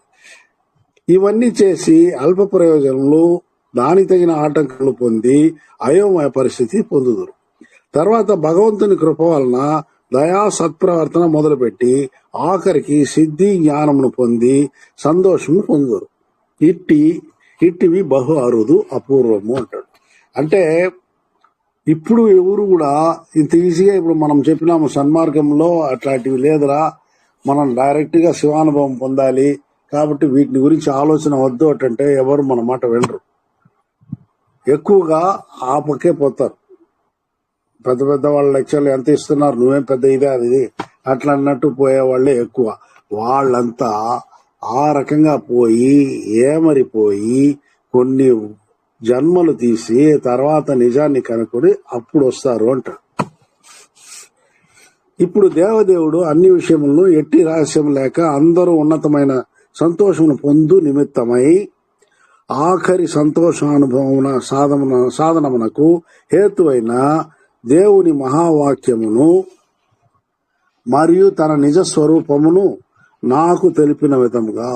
Speaker 1: ఇవన్నీ చేసి అల్ప ప్రయోజనములు, దానికి తగిన ఆటంకాలు పొంది అయోమయ పరిస్థితి పొందుదురు. తర్వాత భగవంతుని కృప వలన దయా సత్ప్రవర్తన మొదలుపెట్టి ఆఖరికి సిద్ధి జ్ఞానమును పొంది సంతోషము పొందుదురు. ఇట్టివి బహు అరుదు అపూర్వము అంటాడు. అంటే ఇప్పుడు ఎవరు కూడా ఇంత ఈజీగా ఇప్పుడు మనం చెప్పినాము సన్మార్గంలో అట్లాంటివి లేదురా, మనం డైరెక్ట్ గా శివానుభవం పొందాలి, కాబట్టి వీటిని గురించి ఆలోచన వద్దు అంటే ఎవరు మన మాట వినరు. ఎక్కువగా ఆ పక్కే పోతారు. పెద్ద పెద్ద వాళ్ళ లెక్చర్లు ఎంత ఇస్తున్నారు, నువ్వేం పెద్ద ఇదే అది అట్లా అన్నట్టు పోయేవాళ్లే ఎక్కువ. వాళ్ళంతా ఆ రకంగా పోయి ఏమరిపోయి కొన్ని జన్మలు తీసి తర్వాత నిజాన్ని కనుక్కొని అప్పుడు వస్తారు అంటాడు. ఇప్పుడు దేవదేవుడు అన్ని విషయములను ఎట్టి రహస్యం లేక అందరూ ఉన్నతమైన సంతోషమును పొందు నిమిత్తమై ఆఖరి సంతోషానుభవమున సాధనమునకు హేతువైన దేవుని మహావాక్యమును మరియు తన నిజ స్వరూపమును నాకు తెలిపిన విధముగా.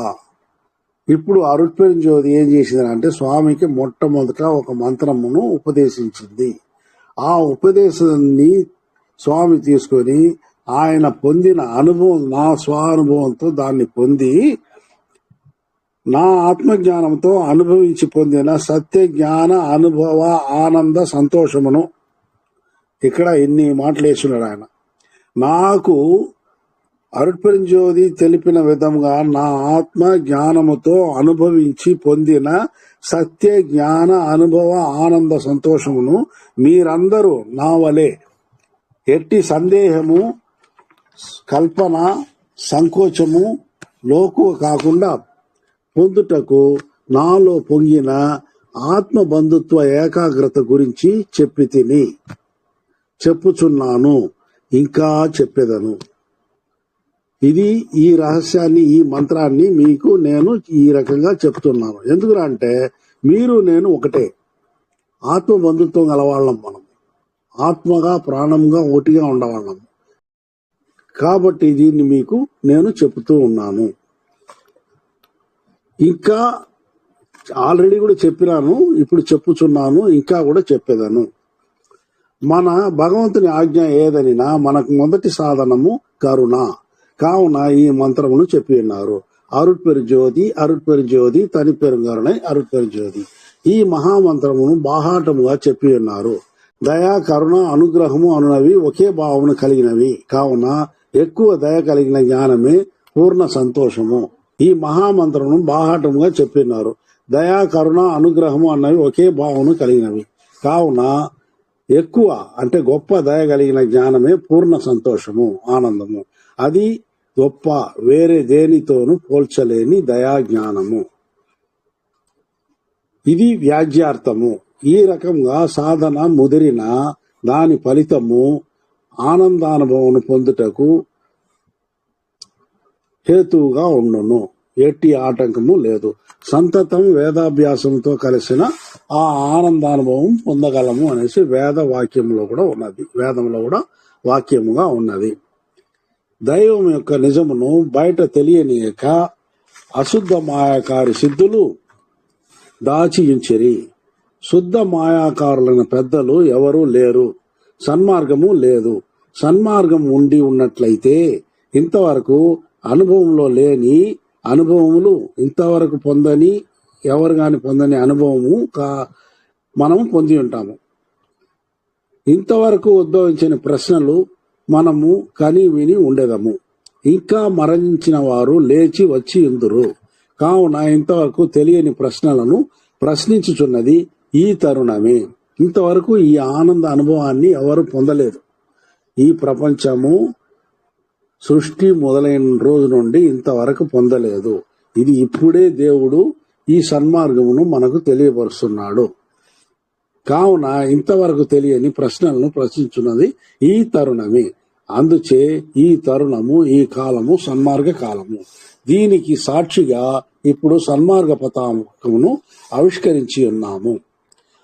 Speaker 1: ఇప్పుడు అరుట్పెరుంజోతి ఏం చేసింది అంటే స్వామికి మొట్టమొదట ఒక మంత్రమును ఉపదేశించింది. ఆ ఉపదేశాన్ని స్వామి తీసుకొని ఆయన పొందిన అనుభవం, నా స్వానుభవంతో దాన్ని పొంది నా ఆత్మజ్ఞానంతో అనుభవించి పొందిన సత్య జ్ఞాన అనుభవ ఆనంద సంతోషమును, ఇక్కడ ఇన్ని మాటలు వేస్తున్నాడు ఆయన. నాకు అరుట్పెరుంజోతి తెలిపిన విధంగా నా ఆత్మ జ్ఞానముతో అనుభవించి పొందిన సత్య జ్ఞాన అనుభవ ఆనంద సంతోషమును మీరందరూ నా వలె ఎట్టి సందేహము, కల్పన, సంకోచము లోకు కాకుండా పొందుటకు నాలో పొంగిన ఆత్మ బంధుత్వ ఏకాగ్రత గురించి చెప్పుచున్నాను, ఇంకా చెప్పేదను. ఇది ఈ రహస్యాన్ని, ఈ మంత్రాన్ని మీకు నేను ఈ రకంగా చెప్తున్నాను. ఎందుకంటే మీరు నేను ఒకటే, ఆత్మ బంధుత్వం గలవాళ్ళం, మనం ఆత్మగా ప్రాణంగా ఒకటిగా ఉండవాళ్ళం. కాబట్టి దీన్ని మీకు నేను చెప్తూ ఉన్నాను. ఇంకా ఆల్రెడీ కూడా చెప్పినాను, ఇప్పుడు చెప్పుచున్నాను, ఇంకా కూడా చెప్పేదను. మన భగవంతుని ఆజ్ఞ ఏదనినా మనకు మొదటి సాధనము కరుణ. కావున ఈ మంత్రమును చెప్పి ఉన్నారు. అరుట్పెరుంజోతి తని పెరుంగరుణై అరుట్పెరుంజోతి. ఈ మహామంత్రమును బాహాటముగా చెప్పి ఉన్నారు. దయా, కరుణ, అనుగ్రహము అనునవి ఒకే భావమును కలిగినవి. కావున ఎక్కువ దయ కలిగిన జ్ఞానమే పూర్ణ సంతోషము. ఈ మహామంత్రమును బాహాటముగా చెప్పినారు. దయా, కరుణ, అనుగ్రహము అన్నవి ఒకే భావమును కలిగినవి. కావున ఎక్కువ అంటే గొప్ప దయ కలిగిన జ్ఞానమే పూర్ణ సంతోషము, ఆనందము. అది గొప్ప, వేరే దేనితోనూ పోల్చలేని దయా జ్ఞానము. ఇది వ్యాజ్యార్థము. ఈ రకంగా సాధన ముదిరిన దాని ఫలితము ఆనందానుభవం పొందుటకు హేతువుగా ఉండును. ఎట్టి ఆటంకము లేదు. సంతతం వేదాభ్యాసంతో కలిసిన ఆ ఆనందానుభవం పొందగలము అనేసి వేద వాక్యంలో కూడా ఉన్నది, వేదంలో కూడా వాక్యముగా ఉన్నది. దైవం యొక్క నిజమును బయట తెలియనీయక అశుద్ధ మాయాకారి సిద్ధులు దాచియుంచిరి. శుద్ధ మాయాకారులైన పెద్దలు ఎవరూ లేరు. సన్మార్గము లేదు. సన్మార్గం ఉండి ఉన్నట్లయితే ఇంతవరకు అనుభవంలో లేని అనుభవములు, ఇంతవరకు ఎవరు గాని పొందని అనుభవము మనం పొంది ఉంటాము. ఇంతవరకు ఉద్భవించిన ప్రశ్నలు మనము కని విని ఉండేదము. ఇంకా మరణించిన వారు లేచి వచ్చి ఉందురు. కావున ఇంతవరకు తెలియని ప్రశ్నలను ప్రశ్నించుచున్నది ఈ తరుణమే. ఇంతవరకు ఈ ఆనంద అనుభవాన్ని ఎవరు పొందలేదు. ఈ ప్రపంచము సృష్టి మొదలైన రోజు నుండి ఇంతవరకు పొందలేదు. ఇది ఇప్పుడే దేవుడు ఈ సన్మార్గమును మనకు తెలియపరుస్తున్నాడు. కావున ఇంతవరకు తెలియని ప్రశ్నలను ప్రశ్నించున్నది ఈ తరుణమే. అందుచే ఈ తరుణము, ఈ కాలము సన్మార్గ కాలము. దీనికి సాక్షిగా ఇప్పుడు సన్మార్గ పతాకమును ఆవిష్కరించి ఉన్నాము.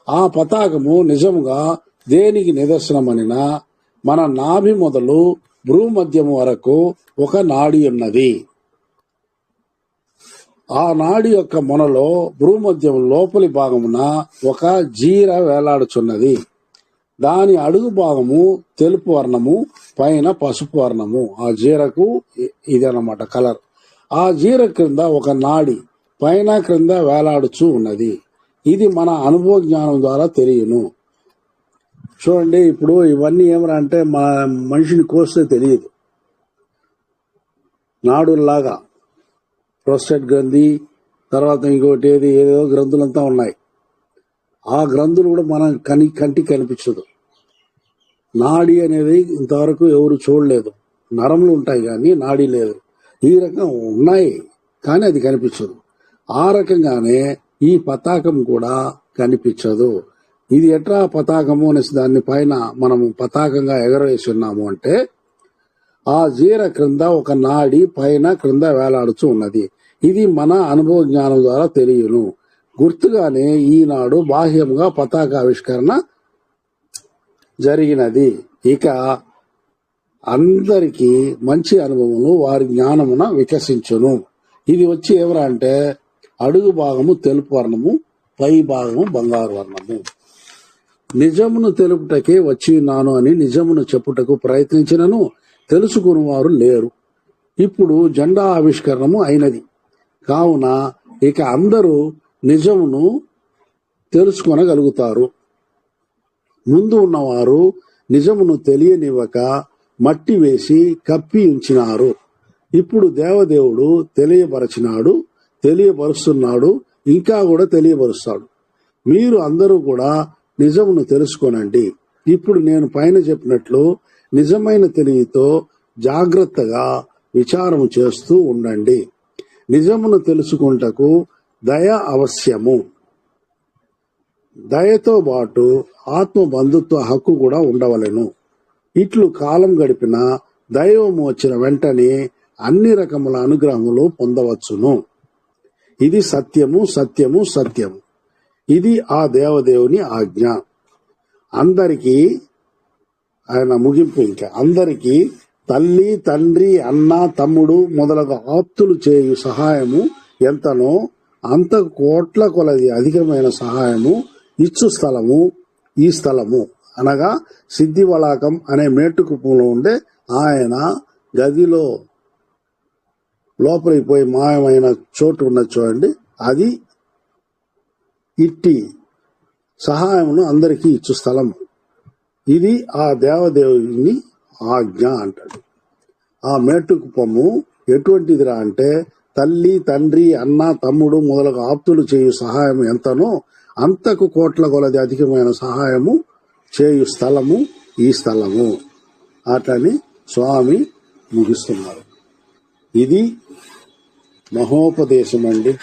Speaker 1: ఆ పతాకము నిజముగా దేనికి నిదర్శనమనినా మన నాభి మొదలు భ్రూమధ్యము వరకు ఒక నాడి ఉన్నది. ఆ నాడి యొక్క మొనలో భ్రూమధ్యం లోపలి భాగమున ఒక జీర వేలాడుచున్నది. దాని అడుగు భాగము తెలుపు వర్ణము, పైన పసుపు వర్ణము. ఆ జీరకు ఇదన్నమాట కలర్. ఆ జీర క్రింద ఒక నాడి పైన క్రింద వేలాడుచూ ఉన్నది. ఇది మన అనుభవ జ్ఞానం ద్వారా తెలియను. చూడండి, ఇప్పుడు ఇవన్నీ ఏమరా అంటే మనిషిని కోస్తే తెలియదు. నాడుల్లాగా ప్రోస్టేట్ గ్రంథి, తర్వాత ఇంకోటి ఏదో గ్రంథులంతా ఉన్నాయి. ఆ గ్రంథులు కూడా మనం కంటికి కనిపించదు. నాడి అనేది ఇంతవరకు ఎవరు చూడలేదు. నరములు ఉంటాయి కానీ నాడి లేదు. ఈ రకం ఉన్నాయి కానీ అది కనిపించదు. ఆ రకంగానే ఈ పతాకం కూడా కనిపించదు. ఇది ఎట్లా పతాకము అనేసి దాన్ని పైన మనము పతాకంగా ఎగరవేసి ఉన్నాము అంటే, ఆ జీర క్రింద ఒక నాడి పైన క్రింద వేలాడుచు ఉన్నది. ఇది మన అనుభవ జ్ఞానం ద్వారా తెలియను. గుర్తుగానే ఈనాడు బాహ్యంగా పతాక ఆవిష్కరణ జరిగినది. ఇక అందరికీ మంచి అనుభవములు వారి జ్ఞానమున వికసించును. ఇది వచ్చి ఎవరా అంటే, అడుగు భాగము తెలుపు వర్ణము, పై భాగము బంగారు వర్ణము. నిజమును తెలుపుటకే వచ్చి ఉన్నాను అని నిజమును చెప్పుటకు ప్రయత్నించినను తెలుసుకుని వారు లేరు. ఇప్పుడు జెండా ఆవిష్కరణము అయినది కావున ఇక అందరూ నిజమును తెలుసుకొనగలుగుతారు. ముందు ఉన్నవారు నిజమును తెలియనివ్వక మట్టి వేసి కప్పి ఉంచినారు. ఇప్పుడు దేవదేవుడు తెలియపరుస్తున్నాడు, ఇంకా కూడా తెలియపరుస్తాడు. మీరు అందరూ కూడా నిజమును తెలుసుకోనండి. ఇప్పుడు నేను పైన చెప్పినట్లు నిజమైన తెలివితో జాగ్రత్తగా విచారము చేస్తూ ఉండండి. నిజమును తెలుసుకుంటకు దయ అవశ్యము. దయతో పాటు ఆత్మ బంధుత్వ హక్కు కూడా ఉండవలెను. ఇట్లు కాలం గడిపిన దైవము వచ్చిన వెంటనే అన్ని రకముల అనుగ్రహములు పొందవచ్చును. ఇది సత్యము, సత్యము, సత్యము. ఇది ఆ దేవదేవుని ఆజ్ఞ. అందరికీ ఆయన ముగింపు. ఇంకా అందరికీ తల్లి, తండ్రి, అన్న, తమ్ముడు మొదలగు ఆప్తులు చేయు సహాయము ఎంతనో అంత కోట్ల కొలది అధికమైన సహాయము ఇచ్చు స్థలము ఈ స్థలము అనగా సిద్ధివళాకం అనే మేటుకుప్పంలో ఉండే ఆయన గదిలో లోపలికి పోయి మాయమైన చోటు ఉన్నది చూడండి. అది ఇట్టి సహాయమును అందరికీ ఇచ్చు స్థలము. ఇది ఆ దేవదేవుని ఆజ్ఞ అంటాడు. ఆ మేటుకుప్పము ఎటువంటిదిరా అంటే, తల్లి, తండ్రి, అన్న, తమ్ముడు మొదలగు ఆప్తులు చేయు సహాయము ఎంతనో అంతకు కోట్ల కొలది అధికమైన సహాయము చేయు స్థలము ఈ స్థలము. అట్లని స్వామి ముగిస్తున్నారు. ఇది మహోపదేశం అండి.